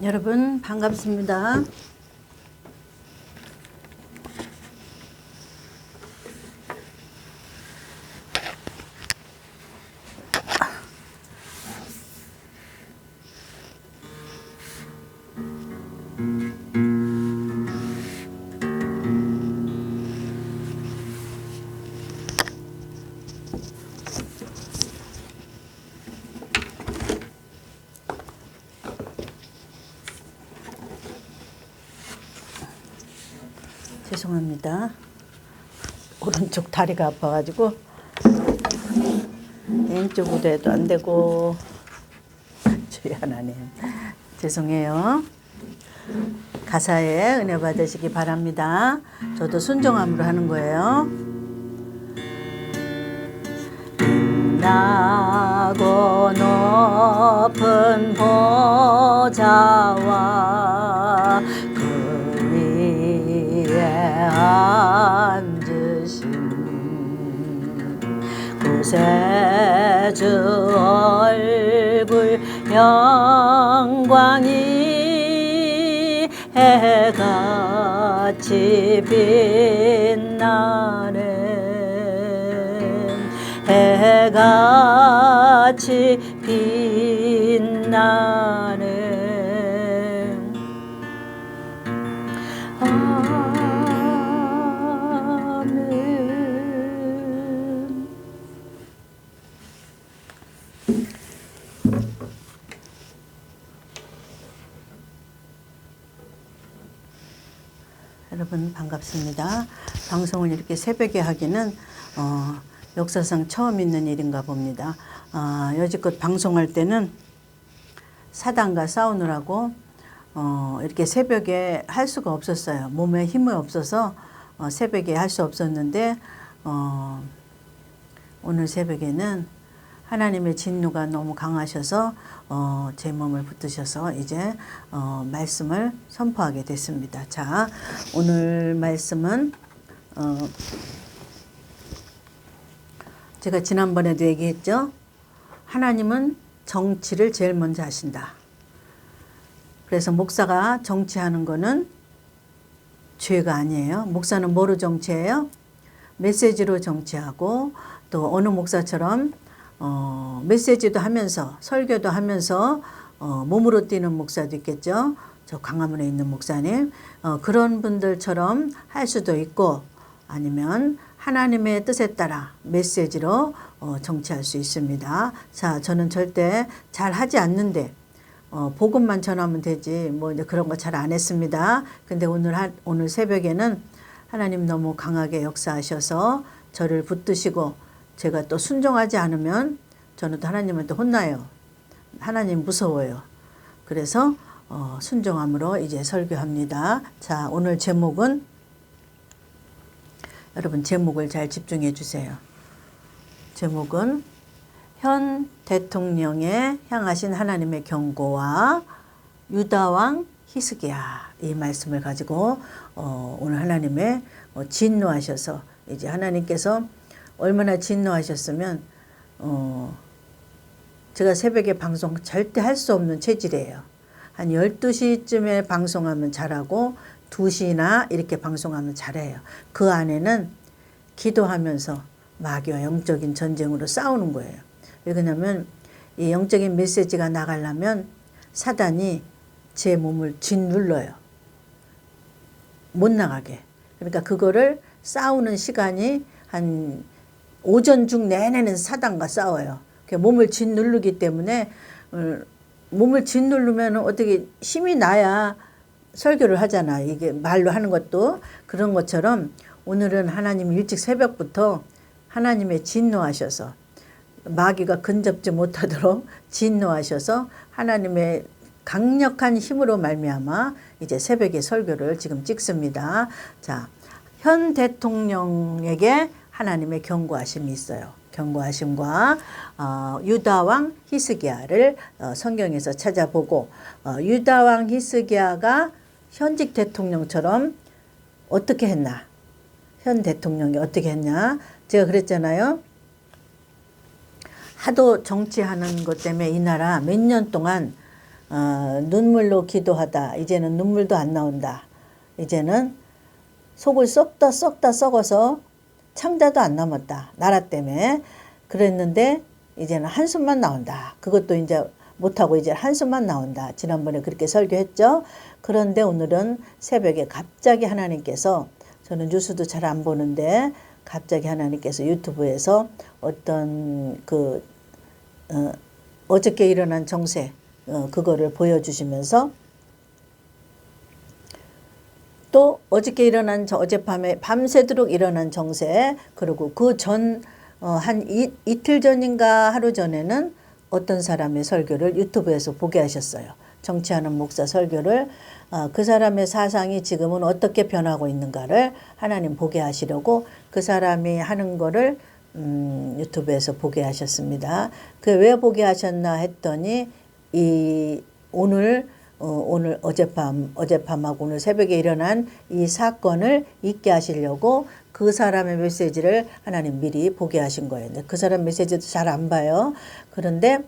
여러분 반갑습니다. 죄송합니다. 오른쪽 다리가 아파가지고 왼쪽으로 해도 안 되고 주의 하나님 죄송해요. 가사에 은혜 받으시기 바랍니다. 저도 순종함으로 하는 거예요. 나고 높은 보좌와 앉으신 구세주 얼굴 영광이 해같이 빛나는 해같이 빛나는 여러분 반갑습니다. 방송을 이렇게 새벽에 하기는 역사상 처음 있는 일인가 봅니다. 여지껏 방송할 때는 사단과 싸우느라고 이렇게 새벽에 할 수가 없었어요. 몸에 힘이 없어서 새벽에 할 수 없었는데 오늘 새벽에는 하나님의 진노가 너무 강하셔서 제 몸을 붙드셔서 이제 말씀을 선포하게 됐습니다. 자, 오늘 말씀은 제가 지난번에도 얘기했죠. 하나님은 정치를 제일 먼저 하신다. 그래서 목사가 정치하는 거는 죄가 아니에요. 목사는 뭐로 정치해요? 메시지로 정치하고 또 어느 목사처럼 메시지도 하면서 설교도 하면서 몸으로 뛰는 목사도 있겠죠. 저 광화문에 있는 목사님 그런 분들처럼 할 수도 있고 아니면 하나님의 뜻에 따라 메시지로 정치할 수 있습니다. 자, 저는 절대 잘 하지 않는데 복음만 전하면 되지 뭐 이제 그런 거 잘 안 했습니다. 근데 오늘 새벽에는 하나님 너무 강하게 역사하셔서 저를 붙드시고 제가 또 순종하지 않으면 저는 또 하나님한테 혼나요. 하나님 무서워요. 그래서 순종함으로 이제 설교합니다. 자, 오늘 제목은 여러분 제목을 잘 집중해 주세요. 제목은 현 대통령에 향하신 하나님의 경고와 유다왕 히스기야 이 말씀을 가지고 오늘 하나님의 진노하셔서 이제 하나님께서 얼마나 진노하셨으면 제가 새벽에 방송 절대 할 수 없는 체질이에요. 한 12시쯤에 방송하면 잘하고 2시나 이렇게 방송하면 잘해요. 그 안에는 기도하면서 마귀와 영적인 전쟁으로 싸우는 거예요. 왜 그러냐면 이 영적인 메시지가 나가려면 사단이 제 몸을 짓눌러요. 못 나가게. 그러니까 그거를 싸우는 시간이 한 오전 중 내내는 사단과 싸워요. 몸을 짓누르기 때문에 몸을 짓누르면 어떻게 힘이 나야 설교를 하잖아. 이게 말로 하는 것도 그런 것처럼 오늘은 하나님 일찍 새벽부터 하나님의 진노하셔서 마귀가 근접지 못하도록 진노하셔서 하나님의 강력한 힘으로 말미암아 이제 새벽에 설교를 지금 찍습니다. 자, 현 대통령에게 하나님의 경고하심이 있어요. 경고하심과 유다왕 히스기야를 성경에서 찾아보고 유다왕 히스기야가 현직 대통령처럼 어떻게 했나? 현 대통령이 어떻게 했냐? 제가 그랬잖아요. 하도 정치하는 것 때문에 이 나라 몇 년 동안 눈물로 기도하다. 이제는 눈물도 안 나온다. 이제는 속을 썩다 썩어서 창자도 안 남았다. 나라 때문에. 그랬는데 이제는 한숨만 나온다. 그것도 이제 못하고 이제 한숨만 나온다. 지난번에 그렇게 설교했죠. 그런데 오늘은 새벽에 갑자기 하나님께서, 저는 뉴스도 잘 안 보는데 갑자기 하나님께서 유튜브에서 어떤 어저께 일어난 정세 그거를 보여주시면서, 또 어저께 일어난 어젯밤에 밤새도록 일어난 정세, 그리고 그 전 한 이틀 전인가 하루 전에는 어떤 사람의 설교를 유튜브에서 보게 하셨어요. 정치하는 목사 설교를. 그 사람의 사상이 지금은 어떻게 변하고 있는가를 하나님 보게 하시려고 그 사람이 하는 거를 유튜브에서 보게 하셨습니다. 그 왜 보게 하셨나 했더니 오늘 어젯밤하고 오늘 새벽에 일어난 이 사건을 잊게 하시려고 그 사람의 메시지를 하나님 미리 보게 하신 거예요. 그 사람 메시지도 잘 안 봐요. 그런데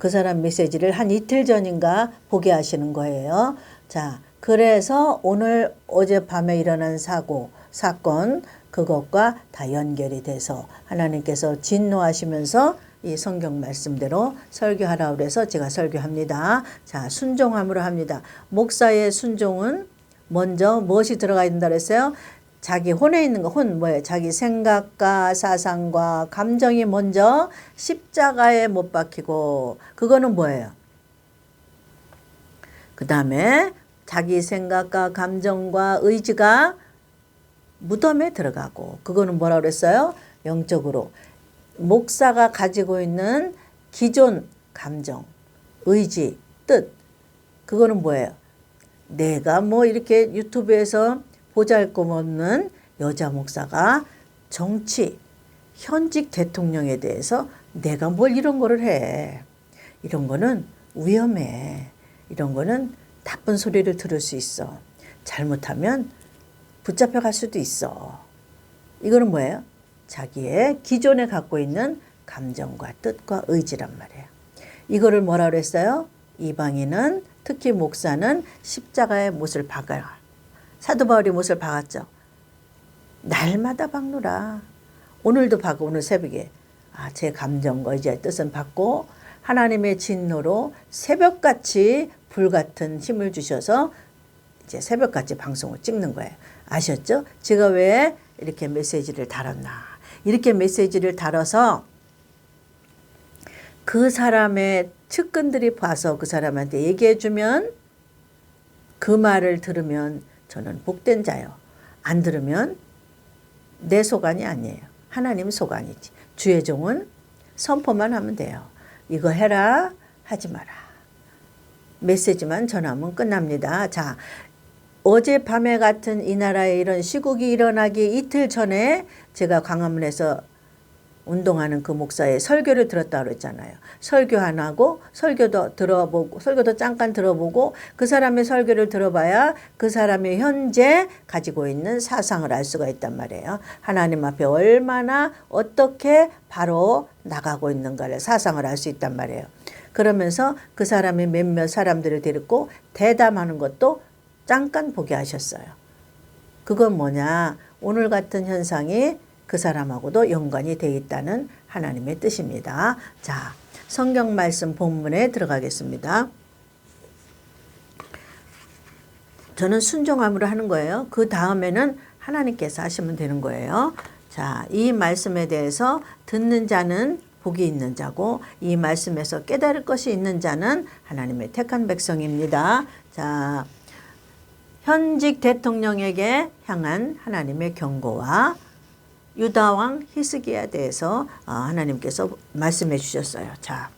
그 사람 메시지를 한 이틀 전인가 보게 하시는 거예요. 자, 그래서 오늘 어젯밤에 일어난 사건 그것과 다 연결이 돼서 하나님께서 진노하시면서 이 성경 말씀대로 설교하라고 그래서 제가 설교합니다. 자, 순종함으로 합니다. 목사의 순종은 먼저 무엇이 들어가 있는다 그랬어요? 자기 혼에 있는 거, 혼 뭐예요? 자기 생각과 사상과 감정이 먼저 십자가에 못 박히고, 그거는 뭐예요? 그 다음에 자기 생각과 감정과 의지가 무덤에 들어가고, 그거는 뭐라고 그랬어요? 영적으로 목사가 가지고 있는 기존 감정, 의지, 뜻, 그거는 뭐예요? 내가 뭐 이렇게 유튜브에서 보잘것없는 여자 목사가 정치, 현직 대통령에 대해서 내가 뭘 이런 거를 해. 이런 거는 위험해. 이런 거는 나쁜 소리를 들을 수 있어. 잘못하면 붙잡혀 갈 수도 있어. 이거는 뭐예요? 자기의 기존에 갖고 있는 감정과 뜻과 의지란 말이에요. 이거를 뭐라 그랬어요? 이방인은, 특히 목사는 십자가의 못을 박아요. 사도 바울이 못을 박았죠. 날마다 박노라. 오늘도 박고, 오늘 새벽에 제 감정과 의지의 뜻은 받고 하나님의 진노로 새벽같이 불같은 힘을 주셔서 이제 새벽같이 방송을 찍는 거예요. 아셨죠? 제가 왜 이렇게 메시지를 달았나. 이렇게 메시지를 달아서 그 사람의 측근들이 봐서 그 사람한테 얘기해 주면, 그 말을 들으면 저는 복된 자요. 안 들으면 내 소관이 아니에요. 하나님 소관이지. 주의 종은 선포만 하면 돼요. 이거 해라, 하지 마라. 메시지만 전하면 끝납니다. 자, 어젯밤에 같은 이 나라에 이런 시국이 일어나기 이틀 전에 제가 광화문에서 운동하는 그 목사의 설교를 들었다고 그랬잖아요. 설교 안 하고 설교도 들어보고, 설교도 잠깐 들어보고, 그 사람의 설교를 들어봐야 그 사람이 현재 가지고 있는 사상을 알 수가 있단 말이에요. 하나님 앞에 얼마나 어떻게 바로 나가고 있는가를, 사상을 알 수 있단 말이에요. 그러면서 그 사람이 몇몇 사람들을 데리고 대담하는 것도 잠깐 보게 하셨어요. 그건 뭐냐? 오늘 같은 현상이 그 사람하고도 연관이 되어 있다는 하나님의 뜻입니다. 자, 성경 말씀 본문에 들어가겠습니다. 저는 순종함으로 하는 거예요. 그 다음에는 하나님께서 하시면 되는 거예요. 자, 이 말씀에 대해서 듣는 자는 복이 있는 자고, 이 말씀에서 깨달을 것이 있는 자는 하나님의 택한 백성입니다. 자, 현직 대통령에게 향한 하나님의 경고와 유다왕 히스기야에 대해서 하나님께서 말씀해 주셨어요. 자,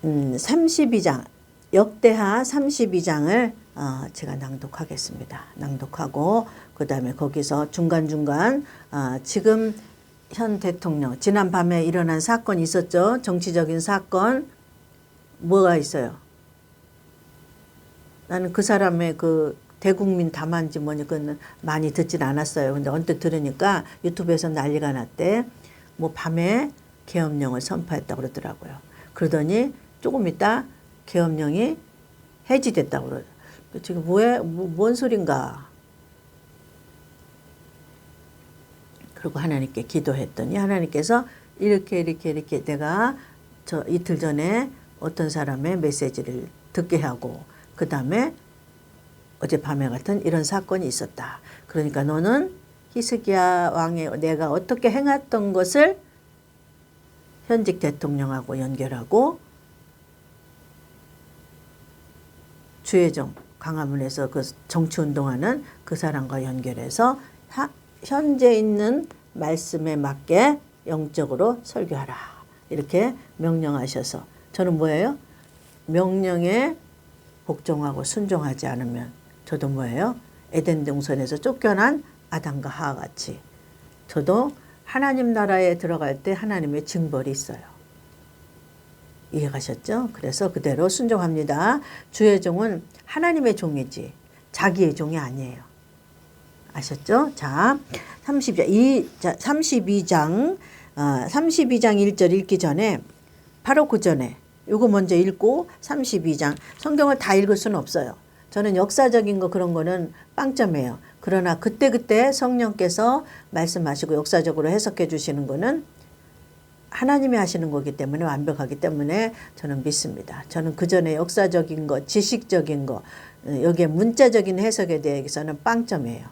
32장, 역대하 32장을 제가 낭독하겠습니다. 낭독하고 그 다음에 거기서 중간중간 지금 현 대통령, 지난 밤에 일어난 사건이 있었죠. 정치적인 사건. 뭐가 있어요? 나는 그 사람의 그 대국민 담화인지 뭐니 그건 많이 듣진 않았어요. 근데 언뜻 들으니까 유튜브에서 난리가 났대. 뭐 밤에 계엄령을 선포했다고 그러더라고요. 그러더니 조금 있다 계엄령이 해지됐다고 그러죠. 지금 뭔 소린가? 그리고 하나님께 기도했더니 하나님께서 이렇게 내가 저 이틀 전에 어떤 사람의 메시지를 듣게 하고 그 다음에 어젯밤에 같은 이런 사건이 있었다. 그러니까 너는 히스기야 왕의 내가 어떻게 행했던 것을 현직 대통령하고 연결하고 주혜정 광화문에서 그 정치운동하는 그 사람과 연결해서 현재 있는 말씀에 맞게 영적으로 설교하라. 이렇게 명령하셔서 저는 뭐예요? 명령에 복종하고 순종하지 않으면 저도 뭐예요? 에덴 동산에서 쫓겨난 아담과 하와 같이 저도 하나님 나라에 들어갈 때 하나님의 징벌이 있어요. 이해가셨죠? 그래서 그대로 순종합니다. 주의 종은 하나님의 종이지 자기의 종이 아니에요. 아셨죠? 자, 32장 1절 읽기 전에 바로 그 전에 이거 먼저 읽고 32장 성경을 다 읽을 수는 없어요. 저는 역사적인 거 그런 거는 빵점이에요. 그러나 그때그때 성령께서 말씀하시고 역사적으로 해석해 주시는 거는 하나님이 하시는 거기 때문에 완벽하기 때문에 저는 믿습니다. 저는 그 전에 역사적인 거, 지식적인 거, 여기에 문자적인 해석에 대해서는 빵점이에요.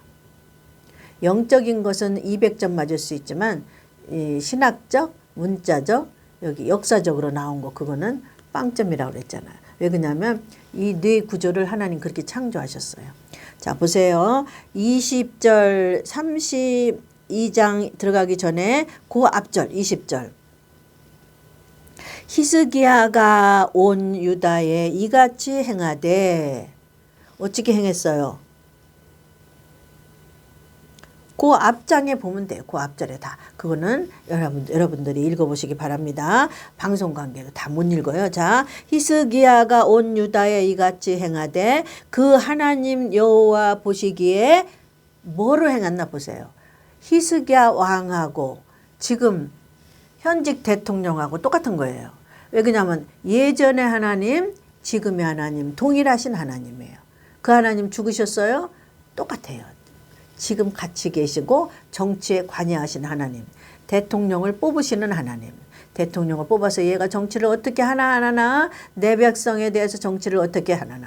영적인 것은 200점 맞을 수 있지만 이 신학적, 문자적, 여기 역사적으로 나온 거 그거는 빵점이라고 그랬잖아요. 왜 그러냐면 이 뇌 구조를 하나님 그렇게 창조하셨어요. 자 보세요. 20절 32장 들어가기 전에 그 앞절 20절 히스기야가 온 유다에 이같이 행하되 어떻게 행했어요? 그 앞장에 보면 돼요. 그 앞절에 다. 그거는 여러분들이 읽어보시기 바랍니다. 방송 관계로 다 못 읽어요. 자, 히스기야가 온 유다에 이같이 행하되 그 하나님 여호와 보시기에 뭐로 행했나 보세요. 히스기야 왕하고 지금 현직 대통령하고 똑같은 거예요. 왜 그러냐면 예전의 하나님, 지금의 하나님 동일하신 하나님이에요. 그 하나님 죽으셨어요? 똑같아요. 지금 같이 계시고 정치에 관여하신 하나님, 대통령을 뽑으시는 하나님, 대통령을 뽑아서 얘가 정치를 어떻게 하나 내 백성에 대해서 정치를 어떻게 하나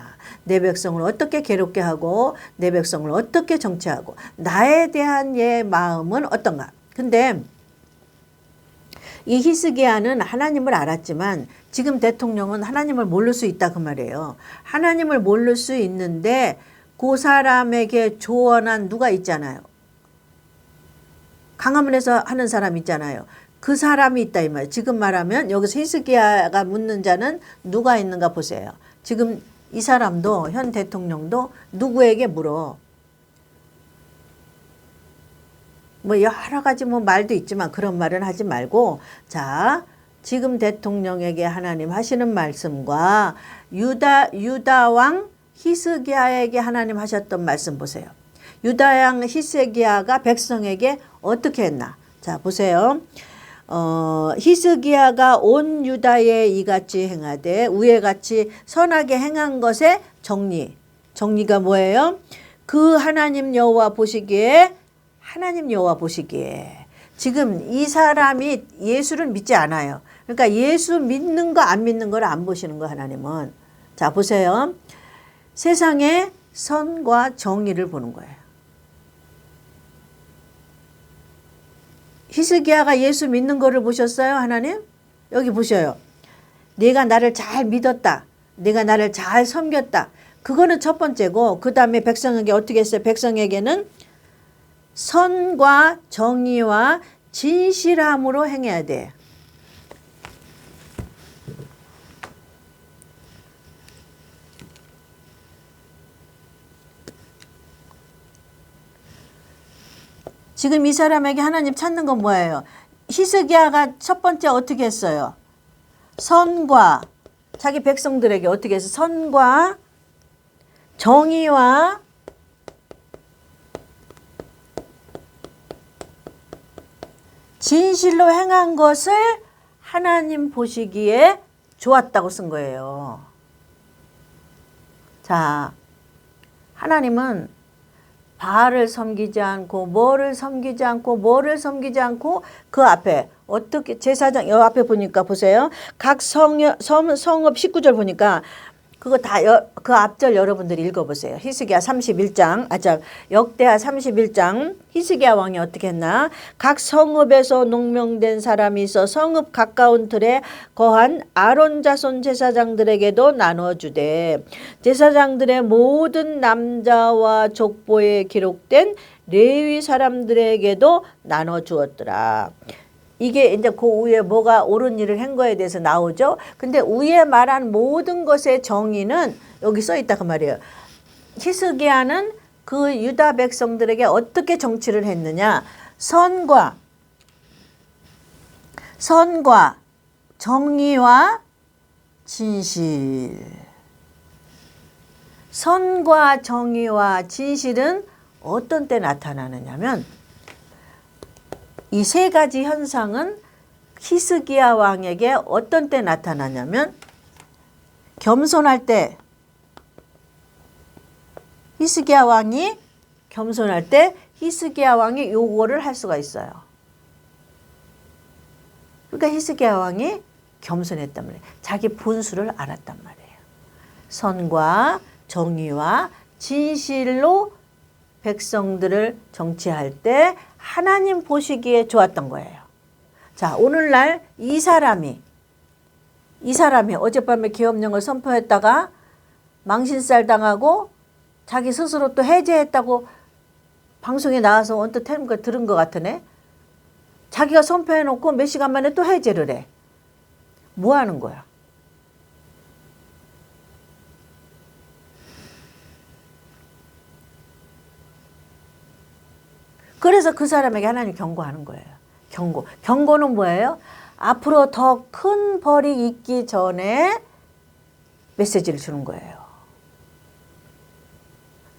내 백성을 어떻게 괴롭게 하고 내 백성을 어떻게 정치하고 나에 대한 얘 마음은 어떤가. 근데 이 히스기야는 하나님을 알았지만 지금 대통령은 하나님을 모를 수 있다 그 말이에요. 하나님을 모를 수 있는데 그 사람에게 조언한 누가 있잖아요. 광화문에서 하는 사람 있잖아요. 그 사람이 있다 이 말이에요. 지금 말하면 여기서 히스기야가 묻는 자는 누가 있는가 보세요. 지금 이 사람도 현 대통령도 누구에게 물어. 뭐 여러 가지 뭐 말도 있지만 그런 말은 하지 말고 자 지금 대통령에게 하나님 하시는 말씀과 유다 왕 히스기야에게 하나님 하셨던 말씀 보세요. 유다 왕 히스기야가 백성에게 어떻게 했나. 자 보세요. 히스기야가 온 유다에 이같이 행하되 위에 같이 선하게 행한 것의 정리가 뭐예요? 그 하나님 여호와 보시기에 하나님 여호와 보시기에 지금 이 사람이 예수를 믿지 않아요. 그러니까 예수 믿는 거 안 믿는 걸 안 보시는 거 하나님은. 자 보세요. 세상의 선과 정의를 보는 거예요. 히스기야가 예수 믿는 거를 보셨어요 하나님? 여기 보셔요. 내가 나를 잘 믿었다. 내가 나를 잘 섬겼다. 그거는 첫 번째고 그 다음에 백성에게 어떻게 했어요? 백성에게는 선과 정의와 진실함으로 행해야 돼. 지금 이 사람에게 하나님 찾는 건 뭐예요? 히스기야가 첫 번째 어떻게 했어요? 선과 자기 백성들에게 어떻게 해서 선과 정의와 진실로 행한 것을 하나님 보시기에 좋았다고 쓴 거예요. 자, 하나님은 바알을 섬기지 않고 뭐를 섬기지 않고 뭐를 섬기지 않고 그 앞에 어떻게 제사장 여 앞에 보니까 보세요. 각 성읍 19절 보니까 그거 다 그 앞절 여러분들이 읽어보세요. 히스기야 31장 역대하 31장 히스기야 왕이 어떻게 했나. 각 성읍에서 농명된 사람이 있어 성읍 가까운 틀에 거한 아론 자손 제사장들에게도 나눠주되 제사장들의 모든 남자와 족보에 기록된 레위 사람들에게도 나눠주었더라. 이게 이제 그 위에 뭐가 옳은 일을 한 거에 대해서 나오죠. 근데 위에 말한 모든 것의 정의는 여기 써 있다 그 말이에요. 히스기야는 그 유다 백성들에게 어떻게 정치를 했느냐. 선과 정의와 진실. 선과 정의와 진실은 어떤 때 나타나느냐면 이 세 가지 현상은 히스기야 왕에게 어떤 때 나타나냐면 겸손할 때 히스기야 왕이 겸손할 때 히스기야 왕이 요구를 할 수가 있어요. 그러니까 히스기야 왕이 겸손했단 말이에요. 자기 본수를 알았단 말이에요. 선과 정의와 진실로 백성들을 정치할 때 하나님 보시기에 좋았던 거예요. 자, 오늘날 이 사람이 어젯밤에 계엄령을 선포했다가 망신살 당하고 자기 스스로 또 해제했다고 방송에 나와서 언뜻 들은 것 같으네. 자기가 선포해놓고 몇 시간 만에 또 해제를 해. 뭐 하는 거야? 그래서 그 사람에게 하나님 경고하는 거예요. 경고는 뭐예요? 앞으로 더 큰 벌이 있기 전에 메시지를 주는 거예요.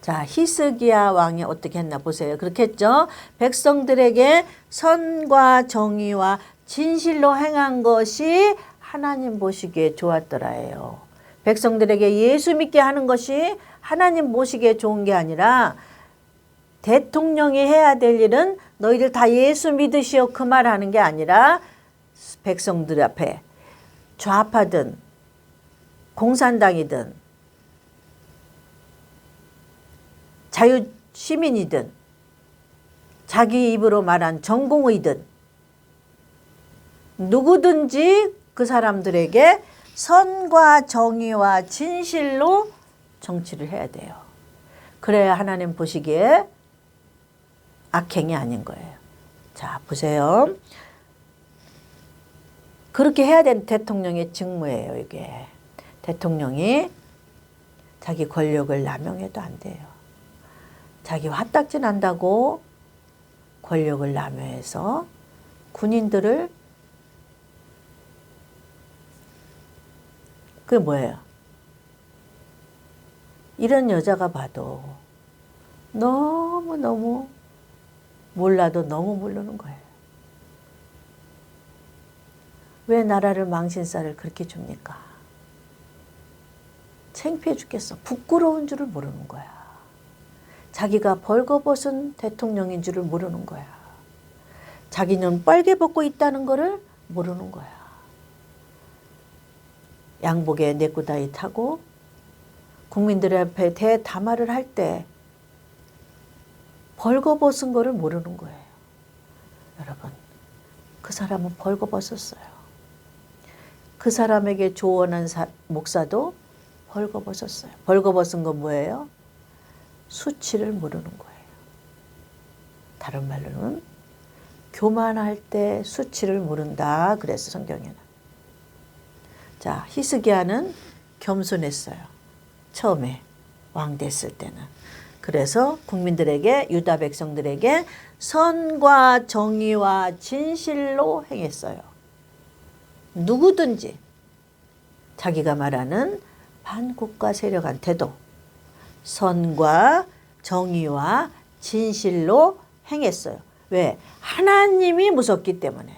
자, 히스기야 왕이 어떻게 했나 보세요. 그렇게 했죠. 백성들에게 선과 정의와 진실로 행한 것이 하나님 보시기에 좋았더라예요. 백성들에게 예수 믿게 하는 것이 하나님 보시기에 좋은 게 아니라 대통령이 해야 될 일은 너희들 다 예수 믿으시오 그 말하는 게 아니라 백성들 앞에 좌파든 공산당이든 자유시민이든 자기 입으로 말한 전공의든 누구든지 그 사람들에게 선과 정의와 진실로 정치를 해야 돼요. 그래야 하나님 보시기에 악행이 아닌 거예요. 자, 보세요. 그렇게 해야 되는 대통령의 직무예요, 이게. 대통령이 자기 권력을 남용해도 안 돼요. 자기 화딱지 난다고 권력을 남용해서 군인들을 그게 뭐예요? 이런 여자가 봐도 너무너무 몰라도 너무 모르는 거예요. 왜 나라를 망신살을 그렇게 줍니까? 창피해 죽겠어. 부끄러운 줄을 모르는 거야. 자기가 벌거벗은 대통령인 줄을 모르는 거야. 자기는 빨개 벗고 있다는 거를 모르는 거야. 양복에 네꾸다이 타고 국민들 앞에 대담화를 할 때 벌거벗은 거를 모르는 거예요. 여러분, 그 사람은 벌거벗었어요. 그 사람에게 조언한 목사도 벌거벗었어요. 벌거벗은 건 뭐예요? 수치를 모르는 거예요. 다른 말로는 교만할 때 수치를 모른다. 그래서 성경에는. 자, 히스기야는 겸손했어요. 처음에 왕 됐을 때는. 그래서 국민들에게 유다 백성들에게 선과 정의와 진실로 행했어요. 누구든지 자기가 말하는 반국가 세력한테도 선과 정의와 진실로 행했어요. 왜? 하나님이 무섭기 때문에.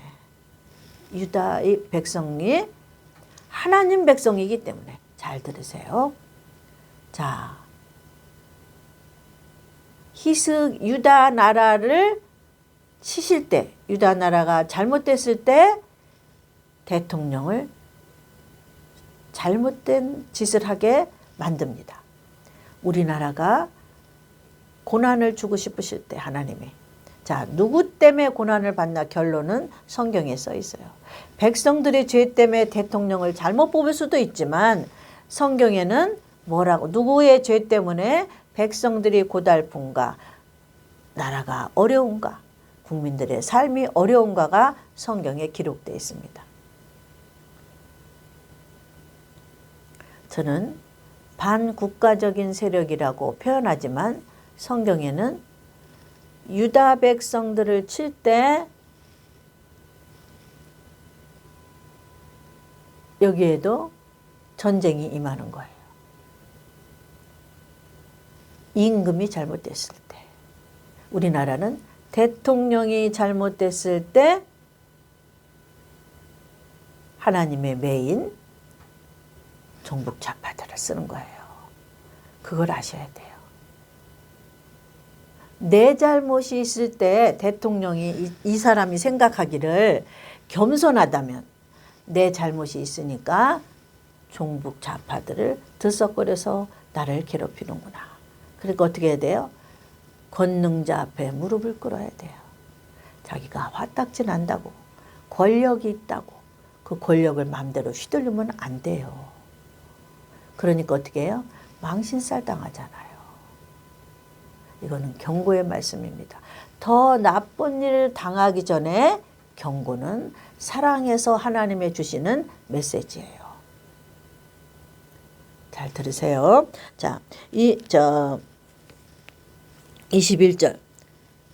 유다의 백성이 하나님 백성이기 때문에. 잘 들으세요. 자, 히스 유다 나라를 치실 때, 유다 나라가 잘못됐을 때 대통령을 잘못된 짓을 하게 만듭니다. 우리나라가 고난을 주고 싶으실 때 하나님이, 자, 누구 때문에 고난을 받나 결론은 성경에 써 있어요. 백성들의 죄 때문에 대통령을 잘못 뽑을 수도 있지만 성경에는 뭐라고, 누구의 죄 때문에 백성들이 고달픈가, 나라가 어려운가, 국민들의 삶이 어려운가가 성경에 기록되어 있습니다. 저는 반국가적인 세력이라고 표현하지만 성경에는 유다 백성들을 칠 때 여기에도 전쟁이 임하는 거예요. 임금이 잘못됐을 때, 우리나라는 대통령이 잘못됐을 때 하나님의 매인 종북 좌파들을 쓰는 거예요. 그걸 아셔야 돼요. 내 잘못이 있을 때 대통령이 이 사람이 생각하기를 겸손하다면 내 잘못이 있으니까 종북 좌파들을 들썩거려서 나를 괴롭히는구나. 그러니까 어떻게 해야 돼요? 권능자 앞에 무릎을 꿇어야 돼요. 자기가 화딱지 난다고, 권력이 있다고 그 권력을 마음대로 휘둘리면 안 돼요. 그러니까 어떻게 해요? 망신살 당하잖아요. 이거는 경고의 말씀입니다. 더 나쁜 일을 당하기 전에 경고는 사랑해서 하나님의 주시는 메시지예요. 잘 들으세요. 자, 21절.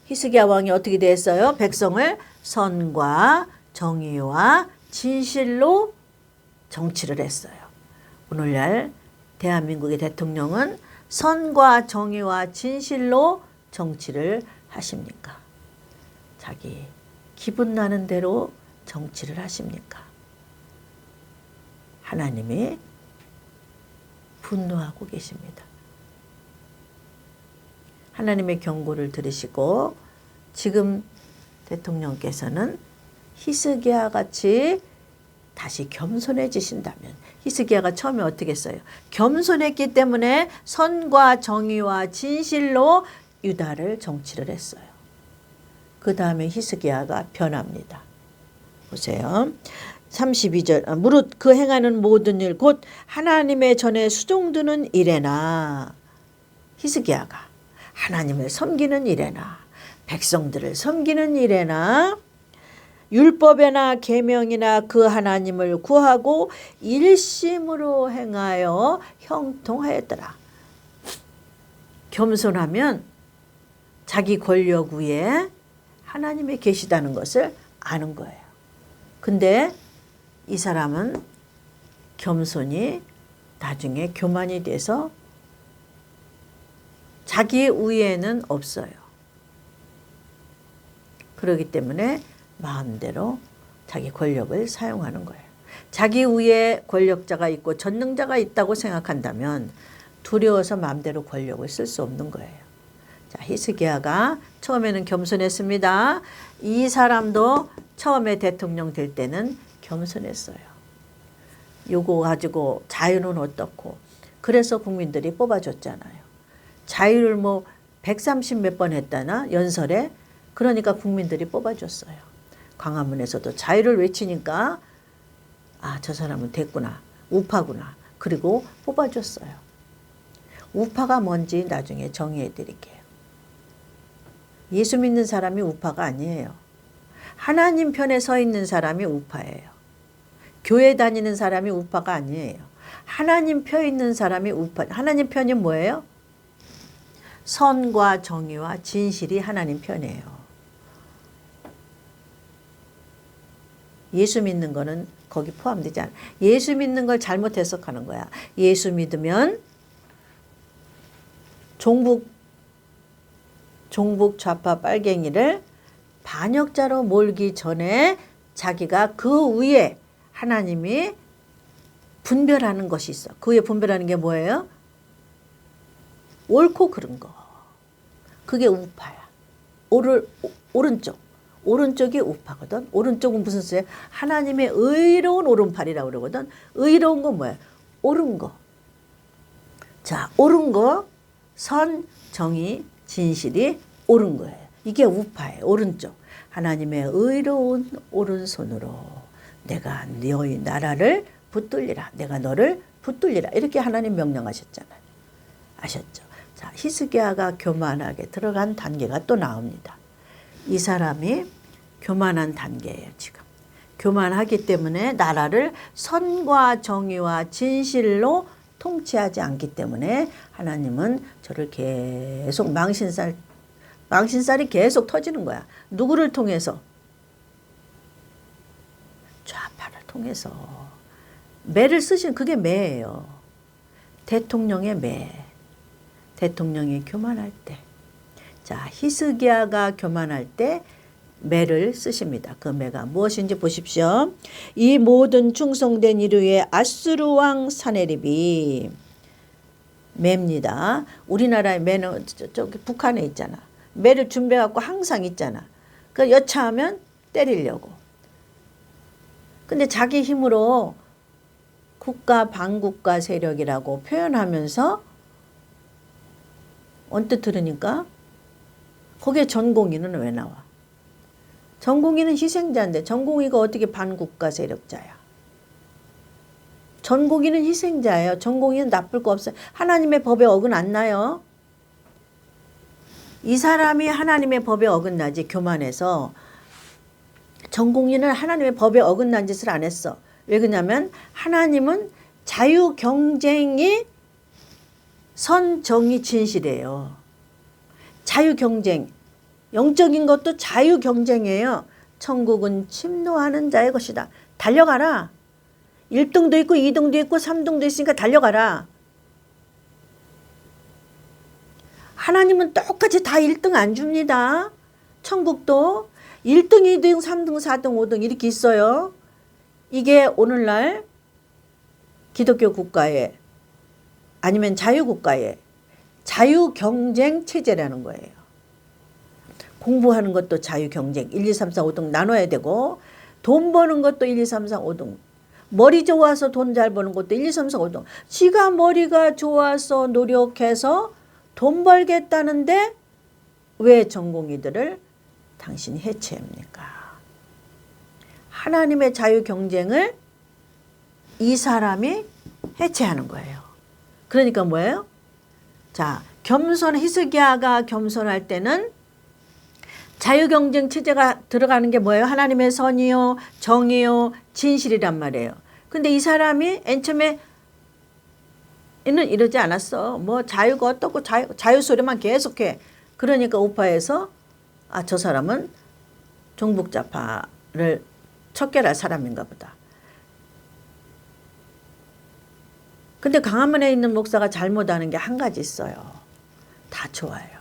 히스기야 왕이 어떻게 됐어요? 백성을 선과 정의와 진실로 정치를 했어요. 오늘날 대한민국의 대통령은 선과 정의와 진실로 정치를 하십니까? 자기 기분 나는 대로 정치를 하십니까? 하나님이 분노하고 계십니다. 하나님의 경고를 들으시고 지금 대통령께서는 히스기야 같이 다시 겸손해지신다면, 히스기야가 처음에 어떻게 했어요? 겸손했기 때문에 선과 정의와 진실로 유다를 정치를 했어요. 그 다음에 히스기야가 변합니다. 보세요. 32절. 무릇 그 행하는 모든 일 곧 하나님의 전에 수종드는 일에나, 히스기야가 하나님을 섬기는 일에나 백성들을 섬기는 일에나 율법에나 계명이나 그 하나님을 구하고 일심으로 행하여 형통하였더라. 겸손하면 자기 권력 위에 하나님이 계시다는 것을 아는 거예요. 근데 이 사람은 겸손이 나중에 교만이 돼서 자기 위에는 없어요. 그렇기 때문에 마음대로 자기 권력을 사용하는 거예요. 자기 위에 권력자가 있고 전능자가 있다고 생각한다면 두려워서 마음대로 권력을 쓸 수 없는 거예요. 자, 히스기야가 처음에는 겸손했습니다. 이 사람도 처음에 대통령 될 때는 겸손했어요. 요거 가지고 자유는 어떻고, 그래서 국민들이 뽑아줬잖아요. 자유를 뭐 130 몇 번 했다나 연설에, 그러니까 국민들이 뽑아줬어요. 광화문에서도 자유를 외치니까 아, 저 사람은 됐구나, 우파구나, 그리고 뽑아줬어요. 우파가 뭔지 나중에 정의해 드릴게요. 예수 믿는 사람이 우파가 아니에요. 하나님 편에 서 있는 사람이 우파예요. 교회 다니는 사람이 우파가 아니에요. 하나님 편 있는 사람이 우파. 하나님 편이 뭐예요? 선과 정의와 진실이 하나님 편이에요. 예수 믿는 거는 거기 포함되지 않아요. 예수 믿는 걸 잘못 해석하는 거야. 예수 믿으면 종북 좌파 빨갱이를 반역자로 몰기 전에 자기가 그 위에 하나님이 분별하는 것이 있어. 그 위에 분별하는 게 뭐예요? 옳고 그른 거. 그게 우파야. 오른쪽. 오른쪽이 우파거든. 오른쪽은 무슨 뜻이에요? 하나님의 의로운 오른팔이라고 그러거든. 의로운 건 뭐야? 옳은 거. 자, 옳은 거, 선, 정의, 진실이 옳은 거예요. 이게 우파예요. 오른쪽. 하나님의 의로운 오른손으로 내가 너희 나라를 붙들리라. 내가 너를 붙들리라. 이렇게 하나님 명령하셨잖아요. 아셨죠? 자, 히스기야가 교만하게 들어간 단계가 또 나옵니다. 이 사람이 교만한 단계예요, 지금. 교만하기 때문에 나라를 선과 정의와 진실로 통치하지 않기 때문에 하나님은 저를 계속 망신살이 계속 터지는 거야. 누구를 통해서? 좌파를 통해서. 매를 쓰신 그게 매예요. 대통령의 매. 대통령이 교만할 때. 자, 히스기야가 교만할 때 매를 쓰십니다. 그 매가 무엇인지 보십시오. 이 모든 충성된 이르의 아수르 왕 사네립이 매입니다. 우리나라의 매는 저기 북한에 있잖아. 매를 준비해갖고 항상 있잖아. 그 여차하면 때리려고. 근데 자기 힘으로 국가 반국가 세력이라고 표현하면서 언뜻 들으니까 거기에 전공의는 왜 나와? 전공의는 희생자인데 전공의가 어떻게 반국가 세력자야? 전공의는 희생자예요. 전공의는 나쁠 거 없어요. 하나님의 법에 어긋나요? 이 사람이 하나님의 법에 어긋나지 교만해서. 전공의는 하나님의 법에 어긋난 짓을 안 했어. 왜 그러냐면 하나님은 자유 경쟁이 선, 정의, 진실이에요. 자유 경쟁. 영적인 것도 자유 경쟁이에요. 천국은 침노하는 자의 것이다. 달려가라. 1등도 있고 2등도 있고 3등도 있으니까 달려가라. 하나님은 똑같이 다 1등 안 줍니다. 천국도 1등, 2등, 3등, 4등, 5등 이렇게 있어요. 이게 오늘날 기독교 국가에 아니면 자유국가에 자유경쟁 체제라는 거예요. 공부하는 것도 자유경쟁 1, 2, 3, 4, 5등 나눠야 되고 돈 버는 것도 1, 2, 3, 4, 5등 머리 좋아서 돈 잘 버는 것도 1, 2, 3, 4, 5등 지가 머리가 좋아서 노력해서 돈 벌겠다는데 왜 전공의들을 당신이 해체합니까? 하나님의 자유경쟁을 이 사람이 해체하는 거예요. 그러니까 뭐예요? 자, 히스기야가 겸손할 때는 자유경쟁 체제가 들어가는 게 뭐예요? 하나님의 선이요, 정의요, 진실이란 말이에요. 근데 이 사람이 맨 처음에는 이러지 않았어. 뭐 자유가 어떻고 자유 소리만 계속해. 그러니까 우파에서 저 사람은 종북자파를 척결할 사람인가 보다. 근데 강화문에 있는 목사가 잘못하는 게 한 가지 있어요. 다 좋아요.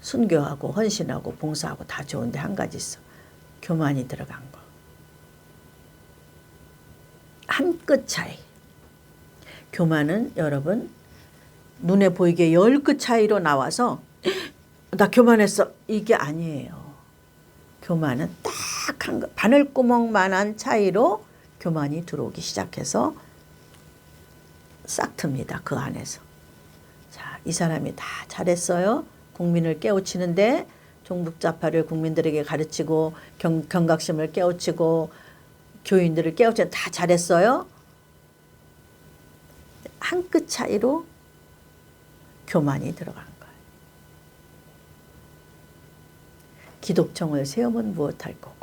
순교하고 헌신하고 봉사하고 다 좋은데 한 가지 있어. 교만이 들어간 거. 한 끗 차이. 교만은 여러분 눈에 보이게 10끗 차이로 나와서 나 교만했어. 이게 아니에요. 교만은 딱 한 거. 바늘구멍만한 차이로 교만이 들어오기 시작해서 싹 틉니다. 그 안에서. 자, 이 사람이 다 잘했어요. 국민을 깨우치는데 종북자파를 국민들에게 가르치고 경각심을 깨우치고 교인들을 깨우치고 다 잘했어요. 한 끗 차이로 교만이 들어간 거예요. 기독청을 세우면 무엇할 거고.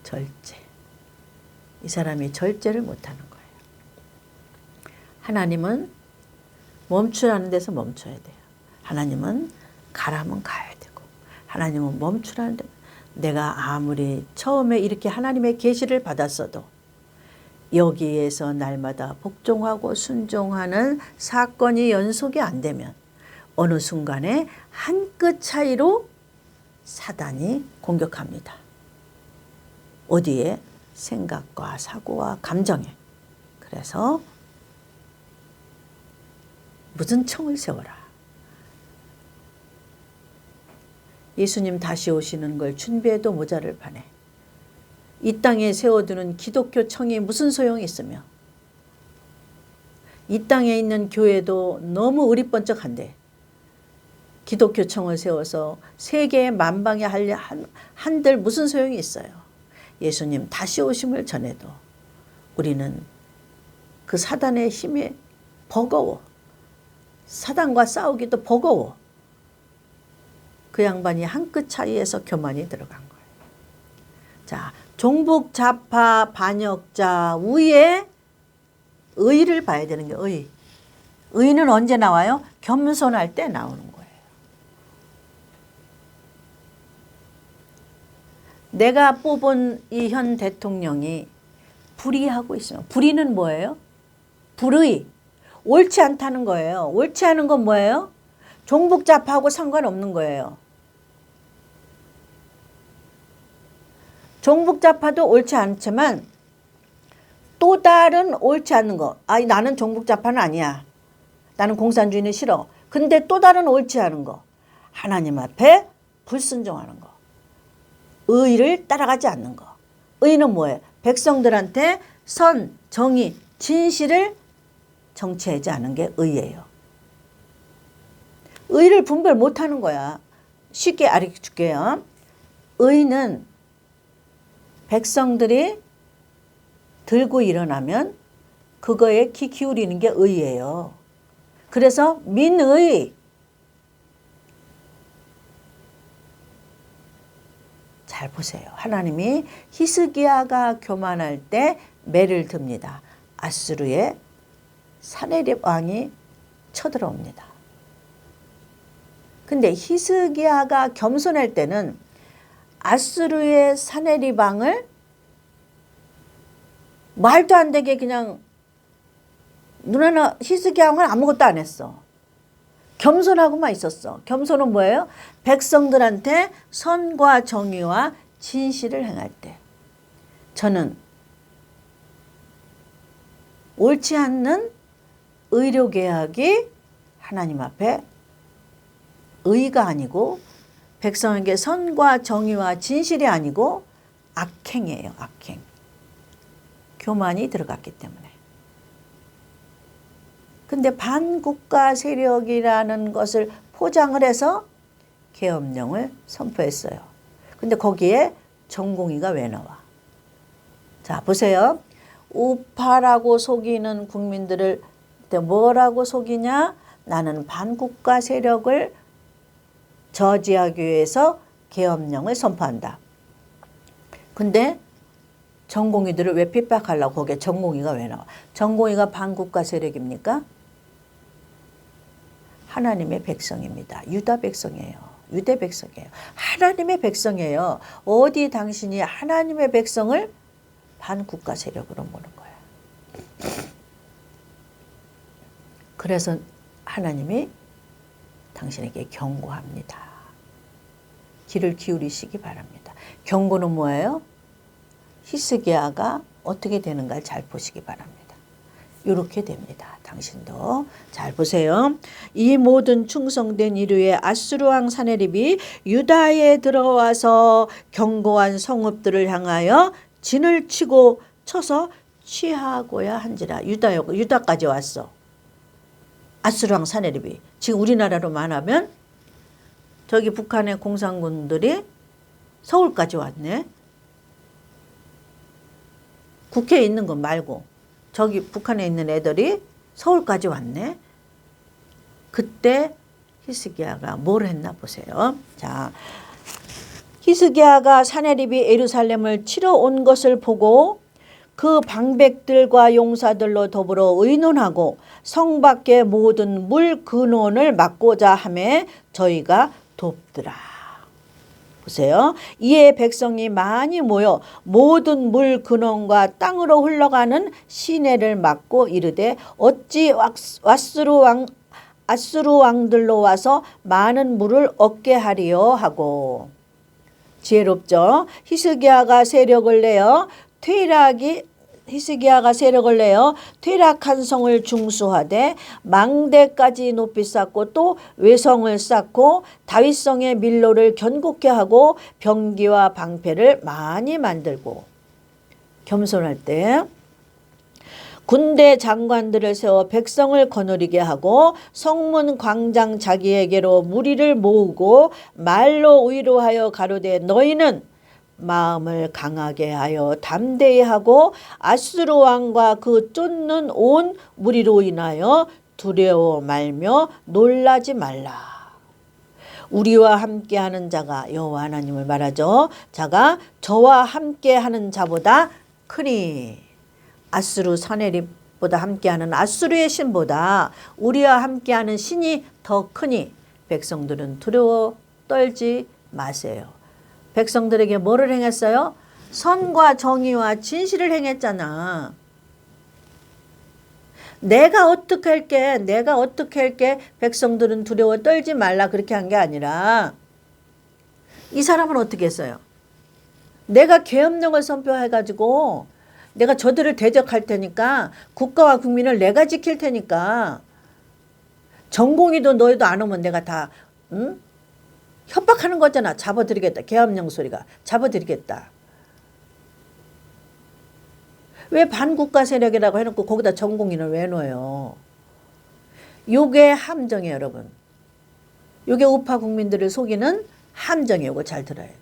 절제. 이 사람이 절제를 못하는 거예요. 하나님은 멈추라는 데서 멈춰야 돼요. 하나님은 가라면 가야 되고 하나님은 멈추라는 데 내가 아무리 처음에 이렇게 하나님의 계시를 받았어도 여기에서 날마다 복종하고 순종하는 사건이 연속이 안 되면 어느 순간에 한 끗 차이로 사단이 공격합니다. 어디에? 생각과 사고와 감정에. 그래서 무슨 청을 세워라. 예수님 다시 오시는 걸 준비해도 모자를 파네. 이 땅에 세워두는 기독교 청이 무슨 소용이 있으며 이 땅에 있는 교회도 너무 의리번쩍한데 기독교 청을 세워서 세계의 만방에 한들 무슨 소용이 있어요. 예수님 다시 오심을 전해도 우리는 그 사단의 힘에 버거워. 사단과 싸우기도 버거워. 그 양반이 한 끗 차이에서 교만이 들어간 거예요. 자, 종북 좌파 반역자 위에 의를 봐야 되는 게 의. 의는 언제 나와요? 겸손할 때 나오는 거예요. 내가 뽑은 이 현 대통령이 불의하고 있어요. 불의는 뭐예요? 불의. 옳지 않다는 거예요. 옳지 않은 건 뭐예요? 종북 좌파하고 상관없는 거예요. 종북 좌파도 옳지 않지만 또 다른 옳지 않은 거. 아니 나는 종북 좌파는 아니야. 나는 공산주의는 싫어. 근데 또 다른 옳지 않은 거. 하나님 앞에 불순종하는 거. 의를 따라가지 않는 거. 의는 뭐예요? 백성들한테 선, 정의, 진실을 정치하지 않은 게 의예요. 의를 분별 못하는 거야. 쉽게 알려줄게요. 의는 백성들이 들고 일어나면 그거에 귀 기울이는 게 의예요. 그래서 민의. 잘 보세요. 하나님이 히스기야가 교만할 때 매를 듭니다. 아수르의 사네립 왕이 쳐들어옵니다. 근데 히스기야가 겸손할 때는 아수르의 사네립 왕을 말도 안 되게 그냥 누나는 히스기야 왕은 아무것도 안 했어. 겸손하고만 있었어. 겸손은 뭐예요? 백성들한테 선과 정의와 진실을 행할 때. 저는 옳지 않는 의료개혁이 하나님 앞에 의가 아니고 백성에게 선과 정의와 진실이 아니고 악행이에요. 악행. 교만이 들어갔기 때문에. 근데 반국가 세력이라는 것을 포장을 해서 계엄령을 선포했어요. 근데 거기에 전공의가 왜 나와? 자, 보세요. 우파라고 속이는 국민들을 뭐라고 속이냐? 나는 반국가 세력을 저지하기 위해서 계엄령을 선포한다. 근데 전공의들을 왜 핍박하려고 거기에 전공의가 왜 나와? 전공의가 반국가 세력입니까? 하나님의 백성입니다. 유다 백성이에요. 유대 백성이에요. 하나님의 백성이에요. 어디 당신이 하나님의 백성을 반국가 세력으로 보는 거예요. 그래서 하나님이 당신에게 경고합니다. 귀를 기울이시기 바랍니다. 경고는 뭐예요? 히스기야가 어떻게 되는가 잘 보시기 바랍니다. 이렇게 됩니다. 당신도 잘 보세요. 이 모든 충성된 이르의 아수르 왕 사네립이 유다에 들어와서 견고한 성읍들을 향하여 진을 치고 쳐서 취하고야 한지라. 유다까지 왔어. 아수르 왕 사네립이. 지금 우리나라로 말하면 저기 북한의 공산군들이 서울까지 왔네. 국회에 있는 것 말고 저기 북한에 있는 애들이 서울까지 왔네. 그때 히스기야가 뭘 했나 보세요. 자, 히스기야가 사네립이 예루살렘을 치러 온 것을 보고 그 방백들과 용사들로 더불어 의논하고 성 밖의 모든 물 근원을 막고자 하매 저희가 돕더라. 보세요. 이에 백성이 많이 모여 모든 물 근원과 땅으로 흘러가는 시내를 막고 이르되 어찌 아수르 왕들로 와서 많은 물을 얻게 하리요 하고. 지혜롭죠. 히스기야가 세력을 내어 퇴락한 성을 중수하되 망대까지 높이 쌓고 또 외성을 쌓고 다윗성의 밀로를 견고케 하고 병기와 방패를 많이 만들고. 겸손할 때 군대 장관들을 세워 백성을 거느리게 하고 성문 광장 자기에게로 무리를 모으고 말로 위로하여 가로되 너희는 마음을 강하게 하여 담대히 하고 아수르 왕과 그 쫓는 온 무리로 인하여 두려워 말며 놀라지 말라. 우리와 함께하는 자가 여호와 하나님을 말하죠. 자가 저와 함께하는 자보다 크니. 아수르 사네립보다 함께하는 아수르의 신보다 우리와 함께하는 신이 더 크니 백성들은 두려워 떨지 마세요. 백성들에게 뭐를 행했어요? 선과 정의와 진실을 행했잖아. 내가 어떻게 할게 백성들은 두려워 떨지 말라 그렇게 한 게 아니라 이 사람은 어떻게 했어요? 내가 계엄령을 선포해가지고 내가 저들을 대적할 테니까 국가와 국민을 내가 지킬 테니까 전공의도 너희도 안 오면 내가 다 협박하는 거잖아. 잡아드리겠다. 계엄령 소리가 잡아드리겠다. 왜 반국가 세력이라고 해놓고 거기다 전공의를 왜 넣어요? 요게 함정이에요, 여러분. 요게 우파 국민들을 속이는 함정이에요. 이거 잘 들어야 돼.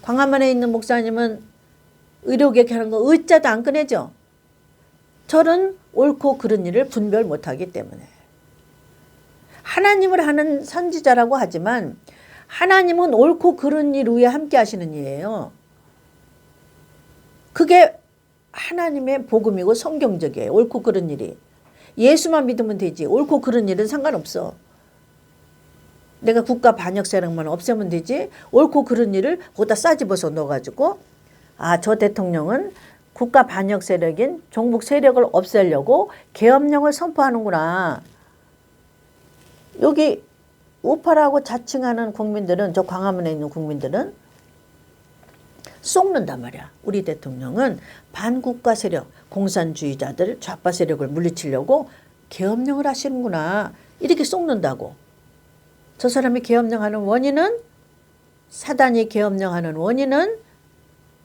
광화문에 있는 목사님은 의료개혁하는 거 의자도 안 꺼내죠. 저는 옳고 그른 일을 분별 못하기 때문에. 하나님을 하는 선지자라고 하지만 하나님은 옳고 그른 일 위에 함께 하시는 일이에요. 그게 하나님의 복음이고 성경적이에요. 옳고 그른 일이. 예수만 믿으면 되지. 옳고 그른 일은 상관없어. 내가 국가 반역 세력만 없애면 되지. 옳고 그른 일을 거기다 싸집어서 넣어가지고 저 대통령은 국가 반역 세력인 종북 세력을 없애려고 계엄령을 선포하는구나. 여기 우파라고 자칭하는 국민들은, 저 광화문에 있는 국민들은 쏙는단 말이야. 우리 대통령은 반국가 세력, 공산주의자들, 좌파 세력을 물리치려고 계엄령을 하시는구나. 이렇게 쏙는다고. 저 사람이 계엄령하는 원인은, 사단이 계엄령하는 원인은